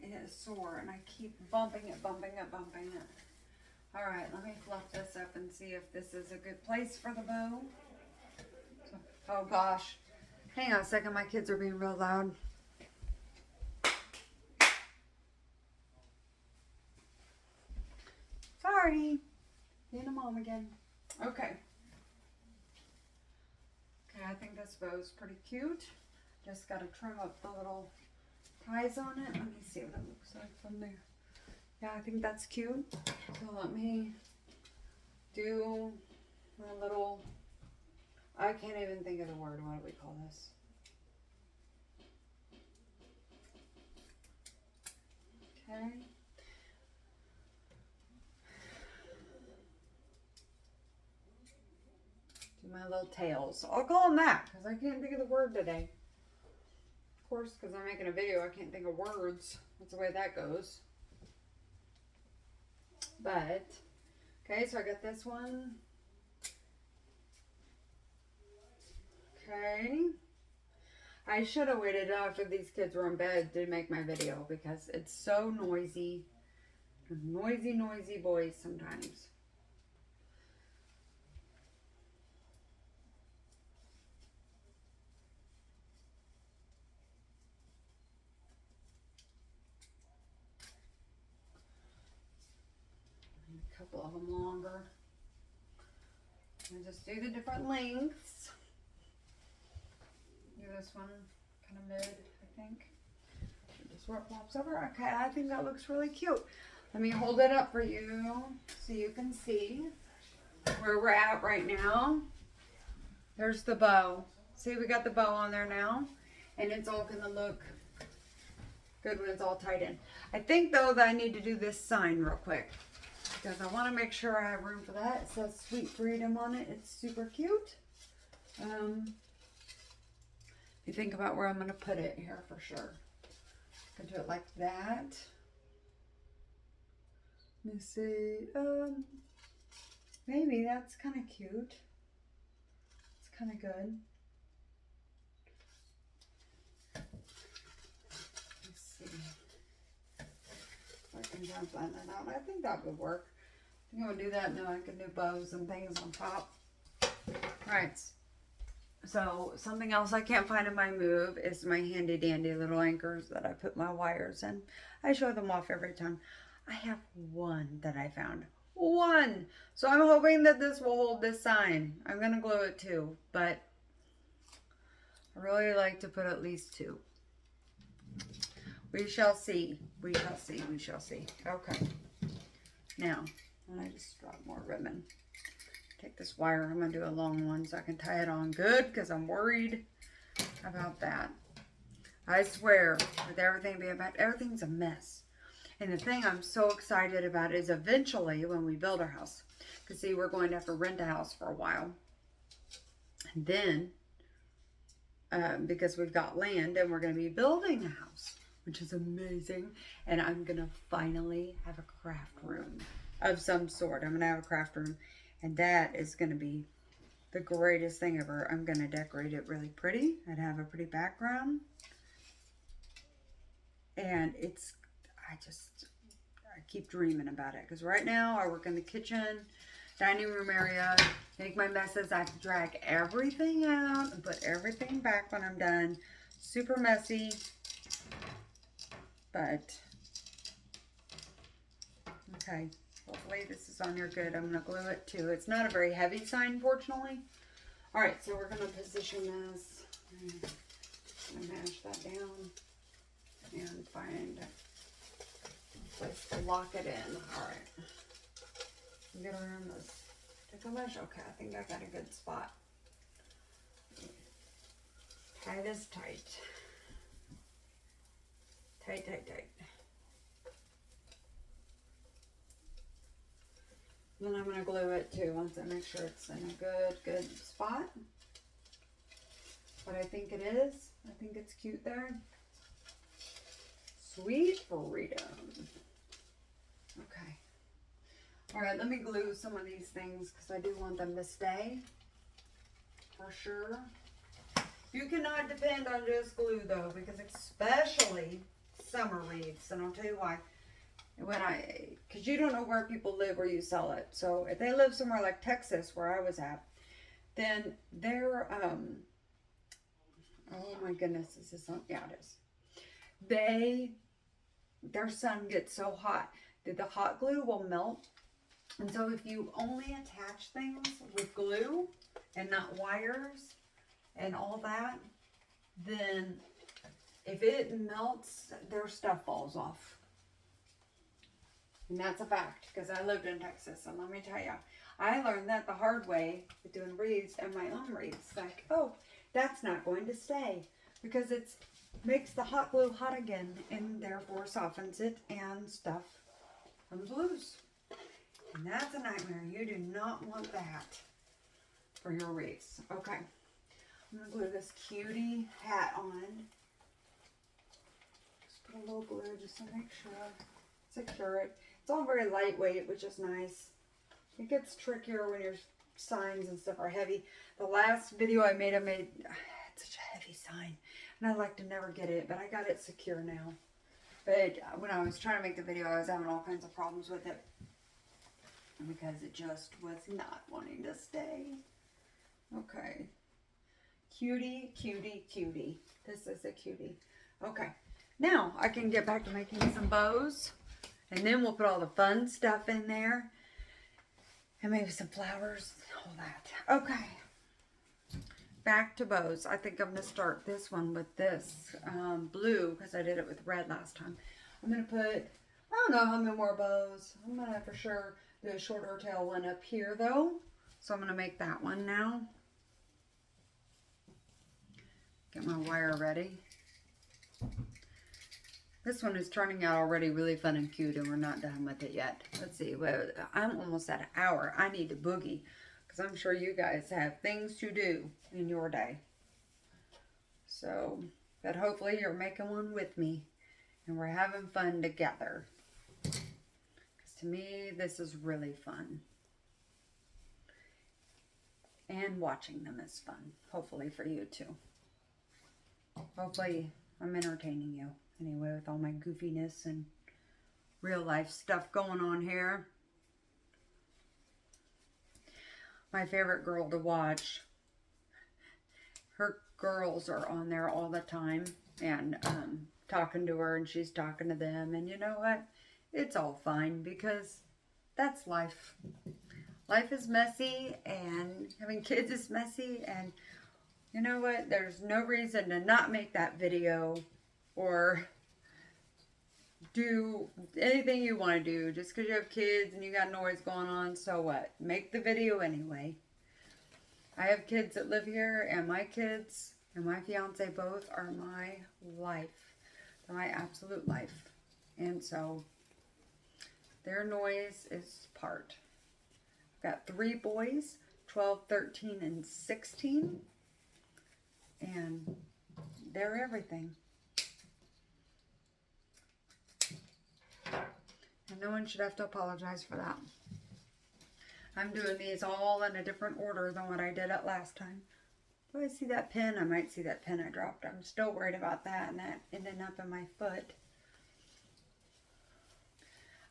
it is sore. And I keep bumping it. Alright, let me fluff this up and see if this is a good place for the bow. Oh gosh. Hang on a second, my kids are being real loud. Sorry. Being a mom again. Okay. Okay, I think this bow is pretty cute. Just gotta trim up the little ties on it. Let me see what it looks like from there. Yeah, I think that's cute. So let me do a little, I can't even think of the word. What do we call this? Okay. Do my little tails. I'll call them that because I can't think of the word today. Of course, because I'm making a video, I can't think of words. That's the way that goes. But, okay, so I got this one. Okay. I should have waited after these kids were in bed to make my video because it's so noisy. Noisy boys sometimes. A couple of them longer. And just do the different lengths. Do this one kind of mid, I think. Just where it pops over. Okay, I think that looks really cute. Let me hold it up for you so you can see where we're at right now. There's the bow. See, we got the bow on there now. And it's all going to look good when it's all tied in. I think, though, that I need to do this sign real quick. Because I want to make sure I have room for that. It says Sweet Freedom on it. It's super cute. You think about where I'm going to put it here for sure. I can do it like that. Let me see. Maybe that's kind of cute. It's kind of good. Let's see. If I can try and blend that out. I think that would work. I think I'm going to do that and then I can do bows and things on top. Alright. So something else I can't find in my move is my handy dandy little anchors that I put my wires in. I show them off every time. I have one that I found. One! So I'm hoping that this will hold this sign. I'm going to glue it too, but I really like to put at least two. We shall see. We shall see. We shall see. Okay. Now, I just dropped more ribbon. Take this wire. I'm going to do a long one so I can tie it on good because I'm worried about that. I swear, with everything being bad, everything's a mess. And the thing I'm so excited about is eventually when we build our house. Because see, we're going to have to rent a house for a while. And then, because we've got land and we're going to be building a house, which is amazing. And I'm going to finally have a craft room of some sort. I'm going to have a craft room. And that is going to be the greatest thing ever. I'm going to decorate it really pretty and have a pretty background. And it's, I keep dreaming about it. Because right now I work in the kitchen, dining room area, make my messes. I have to drag everything out and put everything back when I'm done. Super messy. But, okay. Hopefully this is on here good. I'm going to glue it too. It's not a very heavy sign, fortunately. Alright, so we're going to position this. I'm going to mash that down and find a place to lock it in. Alright. I'm going to run this. Take a measure. Okay, I think I got a good spot. Tie this tight. Tight, tight, tight. Then I'm going to glue it too once I make sure it's in a good spot. But I think it is. I think it's cute there. Sweet freedom. Okay. All right, let me glue some of these things because I do want them to stay for sure. You cannot depend on just glue though, because especially summer wreaths, and I'll tell you why. Because you don't know where people live where you sell it. So if they live somewhere like Texas, where I was at, then they're, oh my goodness, this is yeah, it is. Their sun gets so hot that the hot glue will melt. And so if you only attach things with glue and not wires and all that, then if it melts, their stuff falls off. And that's a fact, because I lived in Texas, and let me tell you, I learned that the hard way with doing wreaths and my own wreaths. Like, oh, that's not going to stay, because it makes the hot glue hot again, and therefore softens it, and stuff comes loose. And that's a nightmare. You do not want that for your wreaths. Okay, I'm going to glue this cutie hat on. Just put a little glue just to make sure, secure it. It's all very lightweight, which is nice. It gets trickier when your signs and stuff are heavy. The last video I made it's such a heavy sign, and I'd like to never get it, but I got it secure now. But when I was trying to make the video, I was having all kinds of problems with it because it just was not wanting to stay. Okay. Cutie, cutie, cutie. This is a cutie. Okay. Now I can get back to making some bows. And then we'll put all the fun stuff in there. And maybe some flowers. All that. Okay. Back to bows. I think I'm going to start this one with this blue. Because I did it with red last time. I'm going to put, I don't know how many more bows. I'm going to for sure do a shorter tail one up here though. So I'm going to make that one now. Get my wire ready. This one is turning out already really fun and cute, and we're not done with it yet. Let's see. Well, I'm almost at an hour. I need to boogie because I'm sure you guys have things to do in your day. So, but hopefully you're making one with me and we're having fun together. Because to me, this is really fun. And watching them is fun. Hopefully for you too. Hopefully I'm entertaining you. Anyway, with all my goofiness and real life stuff going on here. My favorite girl to watch. Her girls are on there all the time and talking to her, and she's talking to them. And you know what? It's all fine because that's life. Life is messy, and having kids is messy. And you know what? There's no reason to not make that video or do anything you want to do just because you have kids and you got noise going on. So what? Make the video anyway. I have kids that live here, and my kids and my fiance both are my life. They're my absolute life. And so their noise is part. I've got 3 boys, 12, 13, and 16. And they're everything. And no one should have to apologize for that. I'm doing these all in a different order than what I did at last time. Do I see that pin? I might see that pin I dropped. I'm still worried about that and that ending up in my foot.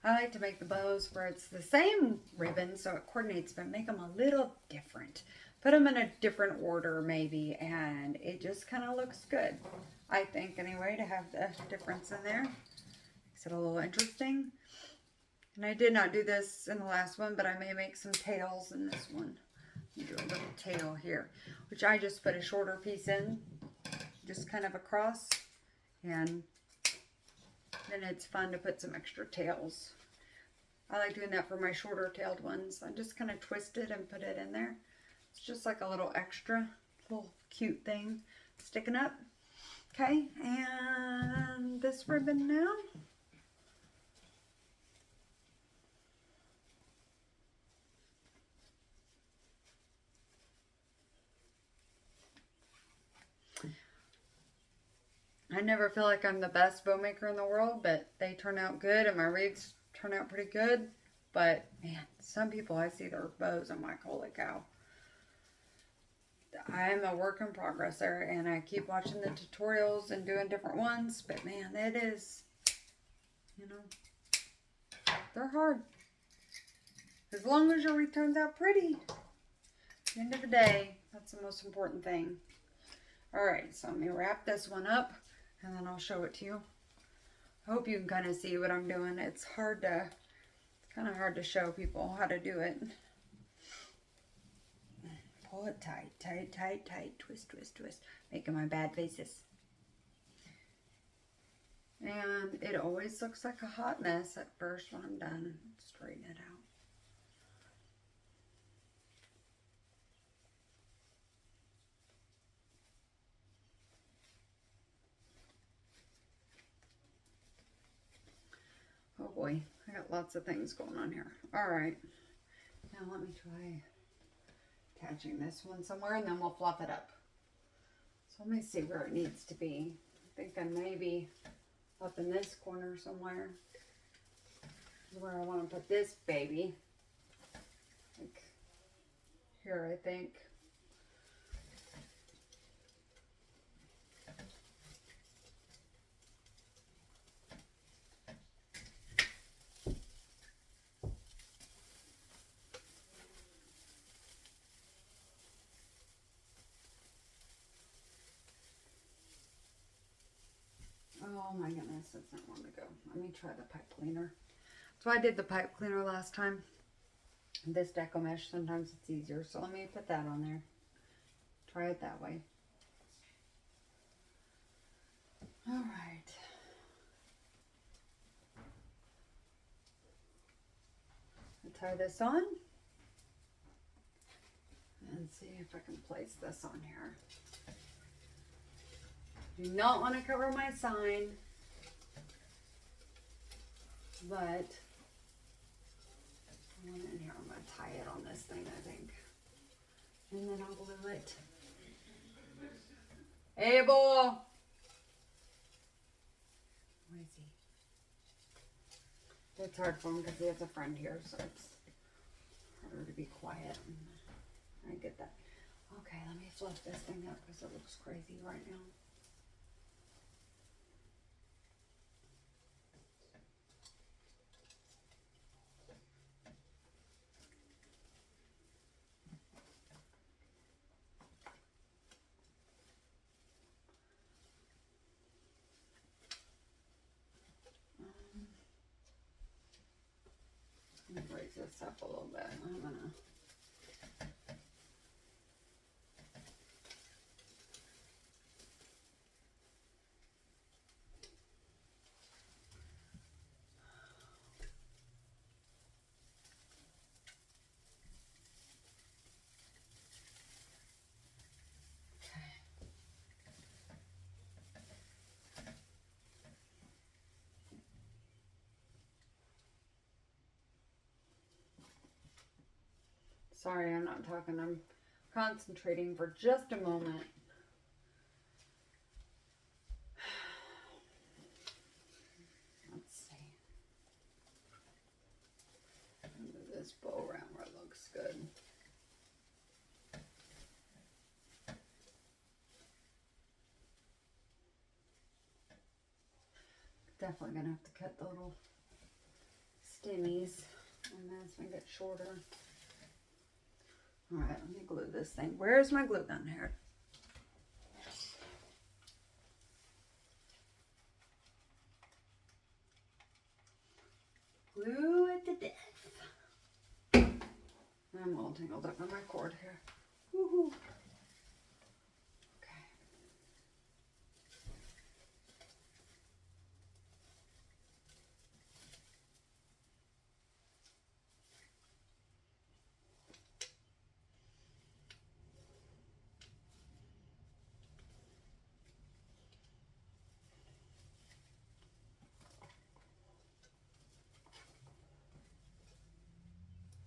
I like to make the bows where it's the same ribbon so it coordinates, but make them a little different. Put them in a different order maybe, and it just kind of looks good. I think anyway, to have the difference in there. Makes it a little interesting. And I did not do this in the last one, but I may make some tails in this one. Do a little tail here, which I just put a shorter piece in, just kind of across, and then it's fun to put some extra tails. I like doing that for my shorter tailed ones. I just kind of twist it and put it in there. It's just like a little extra, little cute thing sticking up. Okay, and this ribbon now. I never feel like I'm the best bow maker in the world, but they turn out good, and my wreaths turn out pretty good. But man, some people, I see their bows, I'm like, holy cow. I'm a work in progress there, and I keep watching the tutorials and doing different ones, but man, it is, you know, they're hard. As long as your wreath turns out pretty, at the end of the day, that's the most important thing. All right, so let me wrap this one up, and then I'll show it to you. I hope you can kind of see what I'm doing. It's kind of hard to show people how to do it. Pull it tight, tight, tight, tight. Twist, twist, twist. Making my bad faces. And it always looks like a hot mess at first when I'm done. Straighten it out. Oh boy, I got lots of things going on here. All right, now let me try attaching this one somewhere, and then we'll fluff it up. So let me see where it needs to be. I think I may be up in this corner somewhere is where I want to put this baby. Like here, I think. Oh my goodness, that's not one to go. Let me try the pipe cleaner. So I did the pipe cleaner last time. This deco mesh, sometimes it's easier. So let me put that on there. Try it that way. All right. I'll tie this on. And see if I can place this on here. Do not want to cover my sign, but I want it in here. I'm going to tie it on this thing, I think. And then I'll glue it. Abel! Where is he? It's hard for him because he has a friend here, so it's harder to be quiet. I get that. Okay, let me fluff this thing up because it looks crazy right now. Let me raise this up a little bit. I'm gonna. Sorry, I'm not talking. I'm concentrating for just a moment. Let's see. Move this bow around where it looks good. Definitely gonna have to cut the little stemmies on this and get shorter. All right, let me glue this thing. Where's my glue gun here? Glue it to death. I'm all tangled up in my cord here. Woohoo. Okay.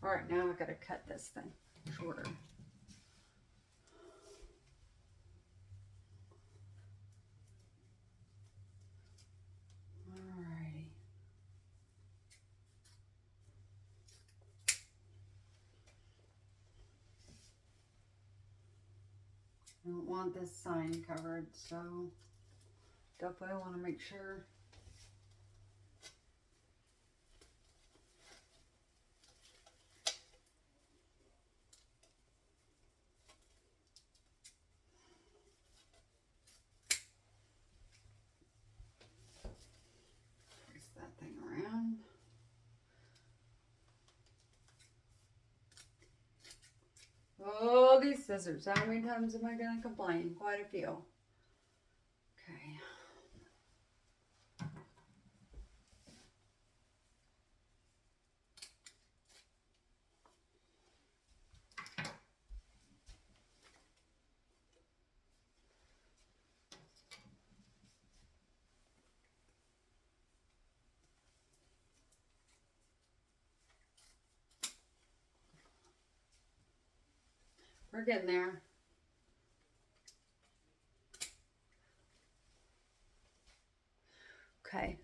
All right, now I gotta cut this thing shorter. I don't want this sign covered, so definitely want to make sure. Twist that thing around. Oh, these scissors. How many times am I going to complain? Quite a few. Okay. We're getting there. Okay.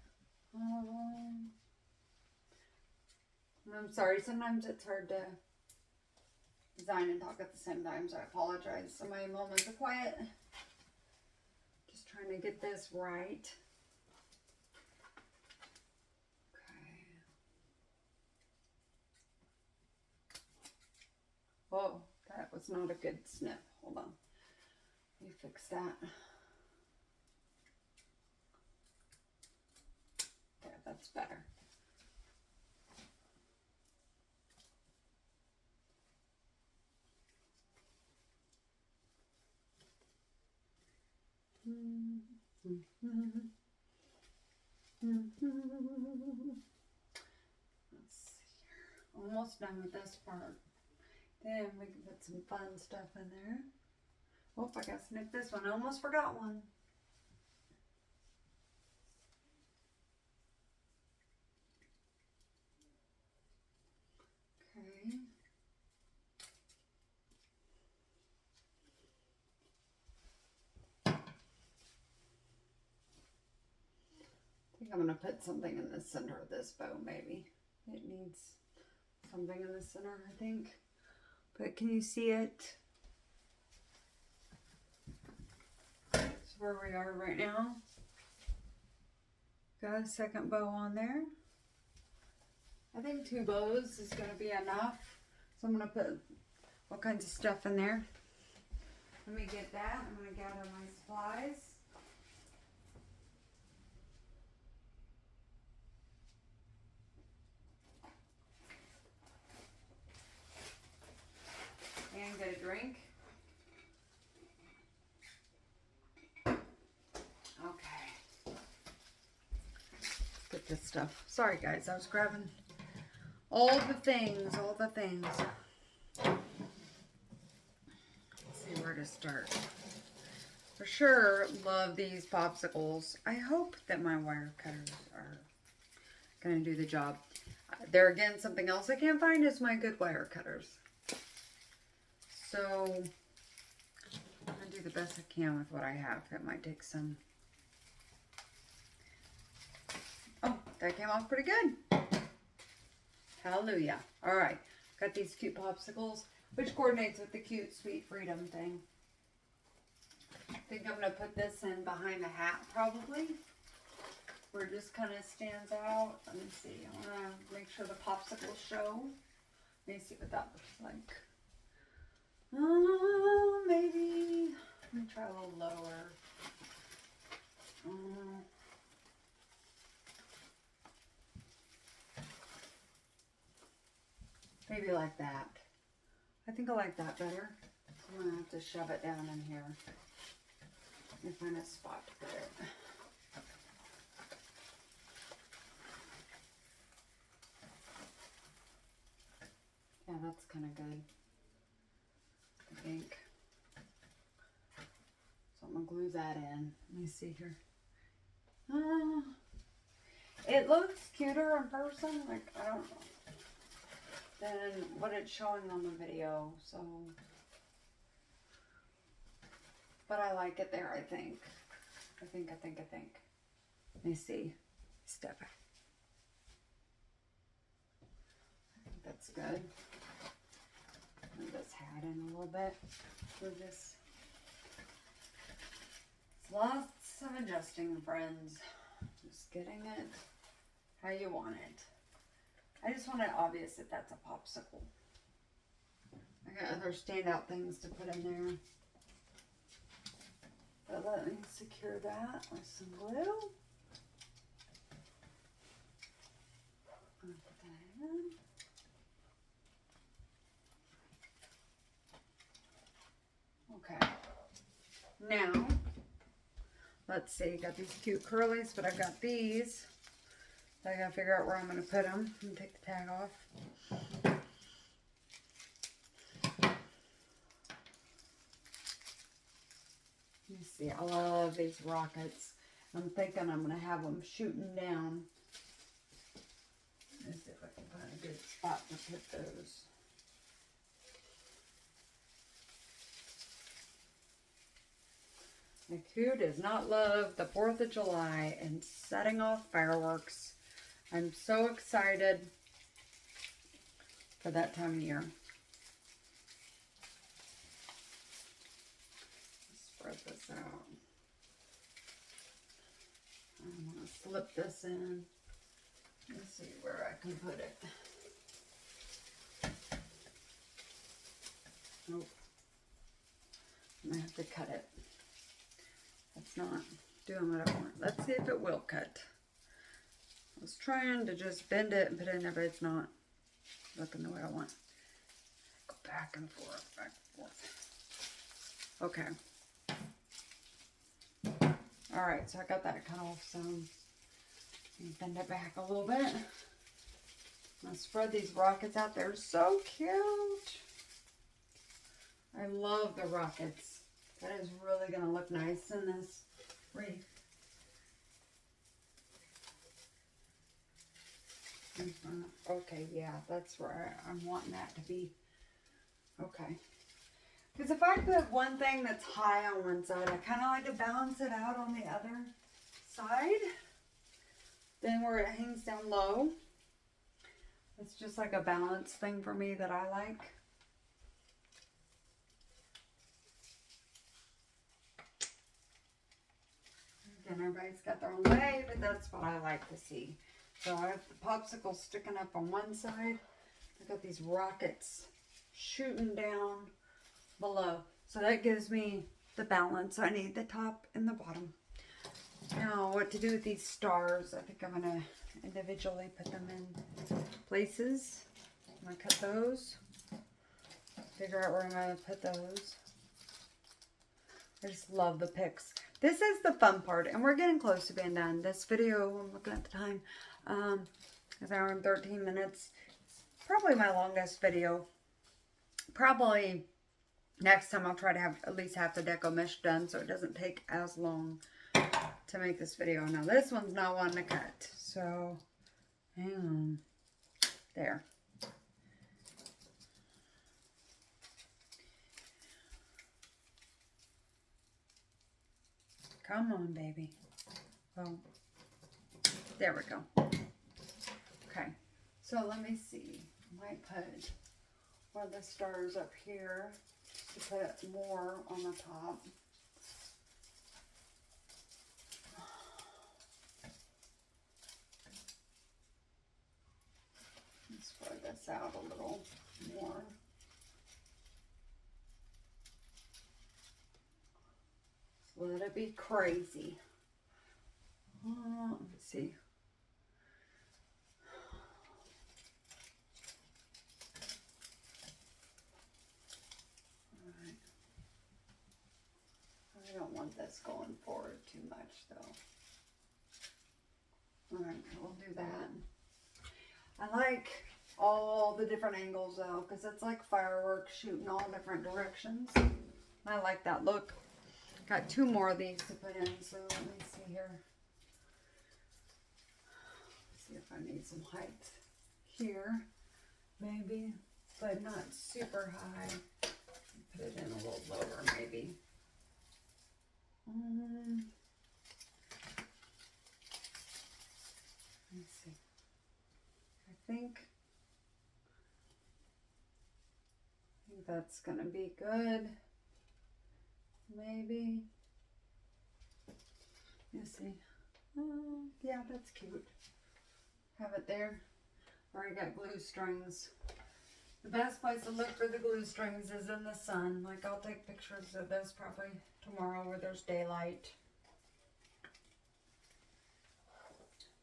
I'm sorry, sometimes it's hard to design and talk at the same time, so I apologize. So my moments of quiet. Just trying to get this right. Okay. Whoa, that was not a good snip. Hold on. Let me fix that. There, that's better. Let's see here. Almost done with this part. Then we can put some fun stuff in there. Oh, I gotta snip this one. I almost forgot one. Okay. I think I'm gonna put something in the center of this bow, maybe. It needs something in the center, I think. But can you see it? That's where we are right now. Got a second bow on there. I think 2 bows is gonna be enough. So I'm gonna put all kinds of stuff in there. Let me get that. I'm gonna gather my supplies. And get a drink. Okay. Get this stuff. Sorry guys, I was grabbing all the things, Let's see where to start. For sure, love these popsicles. I hope that my wire cutters are gonna do the job. There again, something else I can't find is my good wire cutters. So, I'm going to do the best I can with what I have. That might take some... Oh, that came off pretty good. Hallelujah. Alright, got these cute popsicles, which coordinates with the cute Sweet Freedom thing. I think I'm going to put this in behind the hat, probably. Where it just kind of stands out. Let me see. I want to make sure the popsicles show. Let me see what that looks like. Maybe, let me try a little lower. Maybe like that. I think I like that better. I'm gonna have to shove it down in here. Let me find a spot to put it. Yeah, that's kind of good. I think. So I'm gonna glue that in. Let me see here. It looks cuter in person, like I don't know, than what it's showing on the video. So, but I like it there. I think. Let me see. Step back. I think that's good. Move this hat in a little bit. Move this Lots of adjusting, friends. Just getting it how you want it. I just want it obvious that that's a popsicle. I got other standout things to put in there. But let me secure that with some glue. Put that in. Okay. Now, let's see. Got these cute curlies, but I've got these. So I gotta figure out where I'm gonna put them and take the tag off. Let me see. I love these rockets. I'm thinking I'm gonna have them shooting down. Let's see if I can find a good spot to put those. Like, who does not love the 4th of July and setting off fireworks? I'm so excited for that time of year. Spread this out. I'm going to slip this in. Let's see where I can put it. Nope. I'm going to have to cut it. It's not doing what I want. Let's see if it will cut. I was trying to just bend it and put it in there, but it's not looking the way I want. Go back and forth, back and forth. Okay. Alright, so I got that cut off some. Bend it back a little bit. I'm going to spread these rockets out. They're so cute. I love the rockets. That is really going to look nice in this wreath. Okay, yeah, that's where I'm wanting that to be. Okay. Because if I put one thing that's high on one side, I kind of like to balance it out on the other side. Then where it hangs down low. It's just like a balance thing for me that I like. Again, everybody's got their own way, but that's what I like to see. So I have the popsicle sticking up on one side. I've got these rockets shooting down below. So that gives me the balance I need, the top and the bottom. Now, what to do with these stars? I think I'm going to individually put them in places. I'm going to cut those. Figure out where I'm going to put those. I just love the pics. This is the fun part, and we're getting close to being done. This video, I'm looking at the time, is an hour and 13 minutes. It's probably my longest video. Probably next time I'll try to have at least half the deco mesh done so it doesn't take as long to make this video. Now this one's not one to cut, so hang on. There. Come on, baby. Oh, there we go. Okay, so let me see. I might put one of the stars up here to put more on the top. Let's spread this out a little more. Let it be crazy. Let me see. Alright. I don't want this going forward too much though. Alright, we'll do that. I like all the different angles though, because it's like fireworks shooting all different directions. I like that look. Got two more of these to put in, so let me see here. See if I need some height here, maybe, but not super high. Put it in a little lower, maybe. Let's see. I think that's gonna be good. Maybe. You see. Yeah, that's cute. Have it there. Already got glue strings. The best place to look for the glue strings is in the sun. Like, I'll take pictures of this probably tomorrow where there's daylight.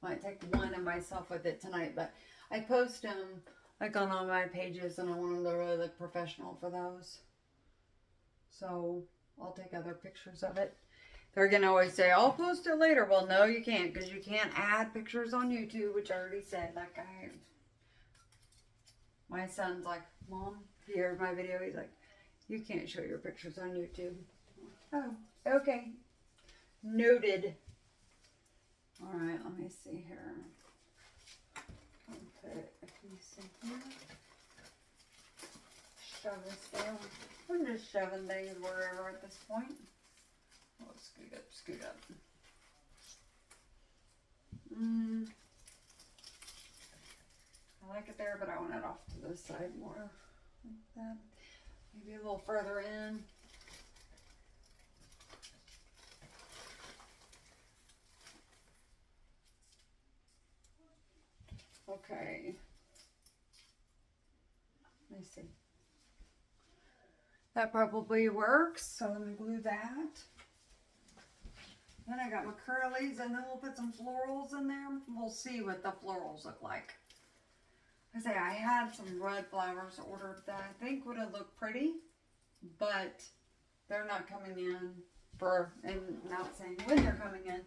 Might take one of myself with it tonight, but I post them like on all my pages and I want them to really look professional for those. So I'll take other pictures of it. They're gonna always say, I'll post it later. Well, no, you can't, because you can't add pictures on YouTube, which I already said. Like, my son's like, Mom, he heard my video. He's like, you can't show your pictures on YouTube. Oh, okay. Noted. All right, let me see here. Okay, let me see here. Shove this down. I'm just shoving things wherever at this point. Oh, scoot up, scoot up. I like it there, but I want it off to the side more. Like that. Maybe a little further in. Okay. Let me see. That probably works, so let me glue that. Then I got my curlies, and then we'll put some florals in there. We'll see what the florals look like. I had some red flowers ordered that I think would have looked pretty, but they're not coming in and not saying when they're coming in.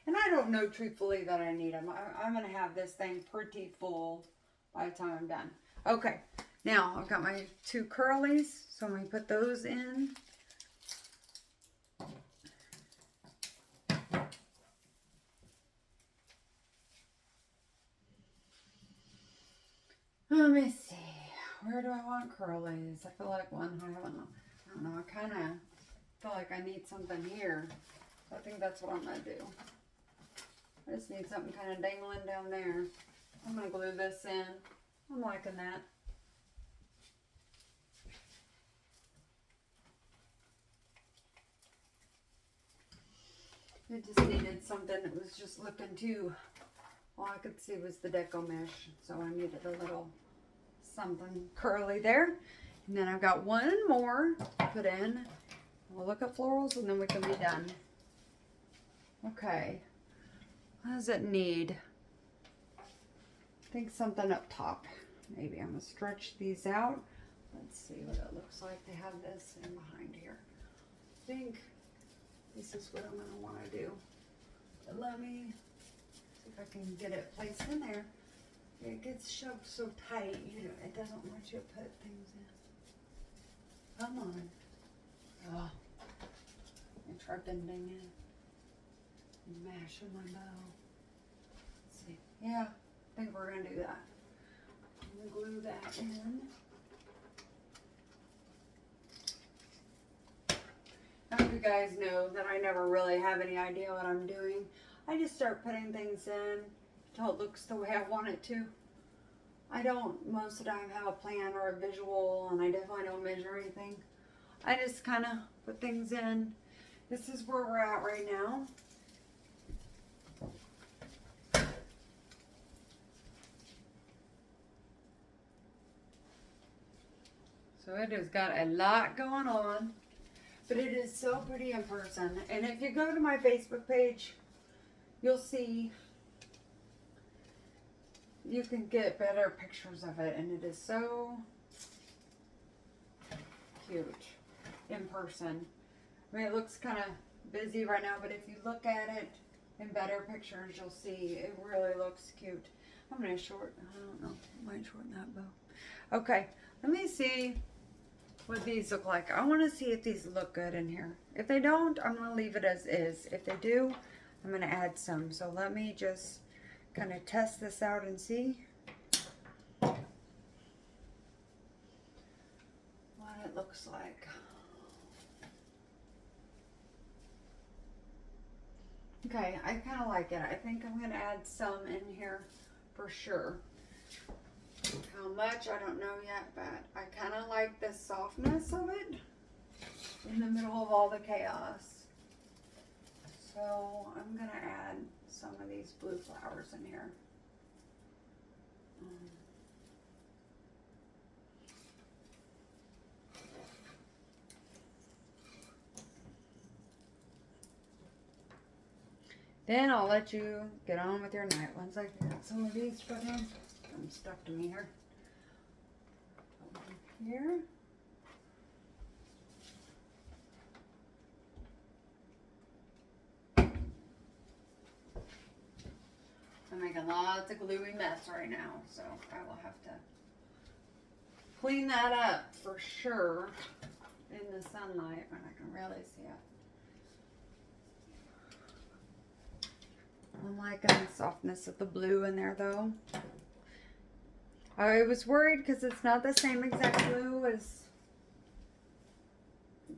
And I don't know truthfully that I need them. I'm going to have this thing pretty full by the time I'm done. Okay, now I've got my two curlies, so I'm going to put those in. Let me see. Where do I want curlies? I feel like one. I don't know. I kind of feel like I need something here. So I think that's what I'm going to do. I just need something kind of dangling down there. I'm going to glue this in. I'm liking that. It just needed something that was just looking too. All I could see was the deco mesh, so I needed a little something curly there. And then I've got one more to put in. We'll look at florals and then we can be done. Okay. What does it need? I think something up top. Maybe I'm going to stretch these out. Let's see what it looks like. They have this in behind here. I think this is what I'm going to want to do. But let me see if I can get it placed in there. It gets shoved so tight, it doesn't want you to put things in. Come on. Oh, I try bending it. Mashing my bow. Let's see. Yeah, I think we're going to do that. I'm going to glue that in. I hope you guys know that I never really have any idea what I'm doing. I just start putting things in until it looks the way I want it to. I don't most of the time have a plan or a visual, and I definitely don't measure anything. I just kind of put things in. This is where we're at right now. So it has got a lot going on, but it is so pretty in person. And if you go to my Facebook page, you'll see you can get better pictures of it, and it is so cute in person. I mean, it looks kind of busy right now, but if you look at it in better pictures, you'll see it really looks cute. I'm going to I don't know, I might shorten that bow. Okay, let me see what these look like. I want to see if these look good in here. If they don't, I'm going to leave it as is. If they do, I'm going to add some. So let me just kind of test this out and see what it looks like. Okay, I kind of like it. I think I'm going to add some in here for sure. How much, I don't know yet, but I kind of like the softness of it in the middle of all the chaos. So I'm gonna add some of these blue flowers in here. Then I'll let you get on with your night. Once I get some of these put in, I'm stuck to me here. Over here. I'm making lots of gluey mess right now, so I will have to clean that up for sure in the sunlight when I can really see it. I'm liking the softness of the blue in there though. I was worried because it's not the same exact blue as,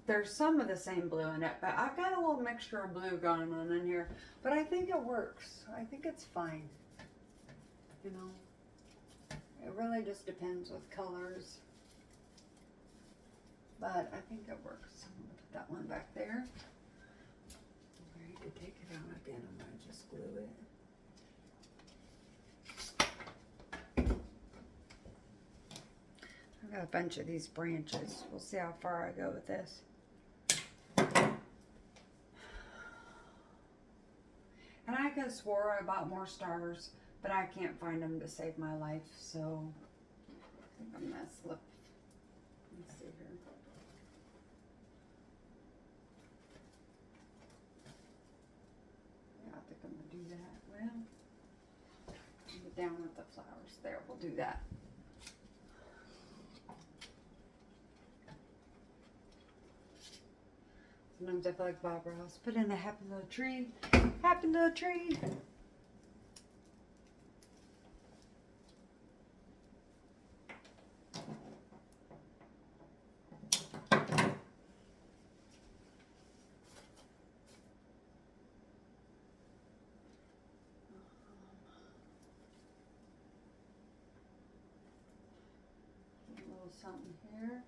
there's some of the same blue in it, but I've got a little mixture of blue going on in here. But I think it works. I think it's fine. You know, it really just depends with colors. But I think it works. I'm gonna put that one back there. I'm ready to take it out again. I'm gonna just glue it. I've got a bunch of these branches. We'll see how far I go with this. And I could have swore I bought more stars, but I can't find them to save my life, so I think I'm gonna slip. Let's see here. Yeah, I think I'm gonna do that. Well, get down with the flowers. There, we'll do that. Sometimes I feel like Bob Ross. Put in a happy little tree. Happy little tree. A little something here.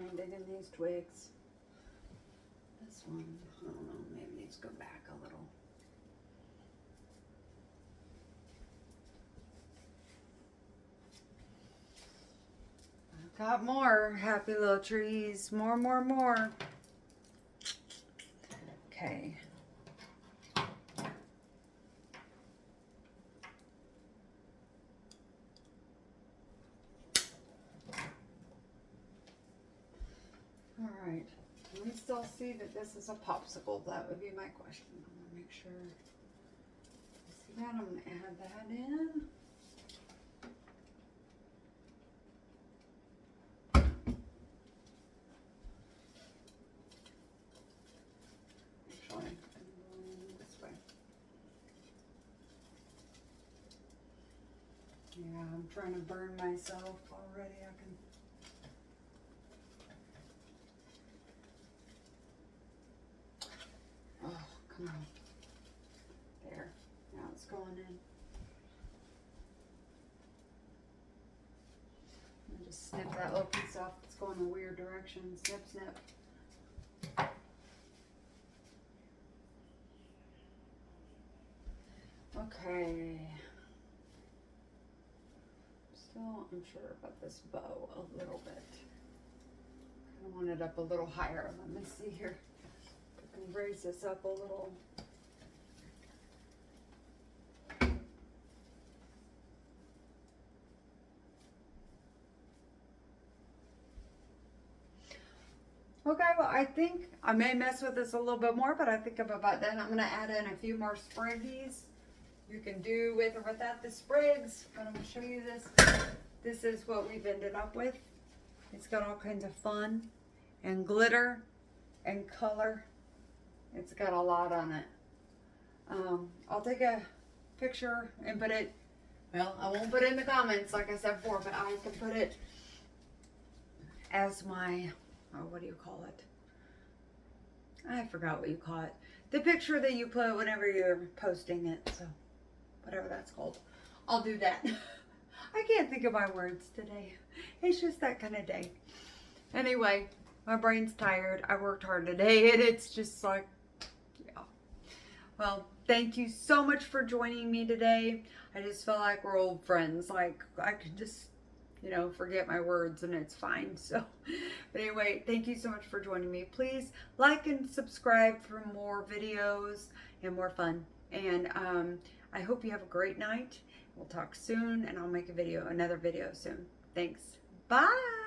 I'm digging these twigs. This one, I don't know, maybe needs to go back a little. I've got more happy little trees. More. Okay. Alright, can we still see that this is a popsicle? That would be my question. I'm going to make sure. See that? I'm going to add that in. Actually, I'm going this way. Yeah, I'm trying to burn myself already. I can. Oh, come on. There. Now it's going in. I'll just snip that little piece off. It's going a weird direction. Snip, snip. Okay. Still unsure about this bow a little bit. I want it up a little higher. Let me see here. I can raise this up a little. Okay, well, I think I may mess with this a little bit more, but I think I'm about done. I'm going to add in a few more spriggies. You can do with or without the sprigs, but I'm going to show you this. This is what we've ended up with. It's got all kinds of fun and glitter and color. It's got a lot on it. I'll take a picture and put it, well, I won't put it in the comments like I said before, but I can put it as my, oh, what do you call it? I forgot what you call it. the picture that you put whenever you're posting it. So whatever that's called. I'll do that. I can't think of my words today. It's just that kind of day. Anyway, my brain's tired. I worked hard today and it's just like, yeah. Well, thank you so much for joining me today. I just feel like we're old friends. Like I could just, you know, forget my words and it's fine. So, but anyway, thank you so much for joining me. Please like and subscribe for more videos and more fun. And I hope you have a great night. We'll talk soon and I'll make another video soon. Thanks. Bye.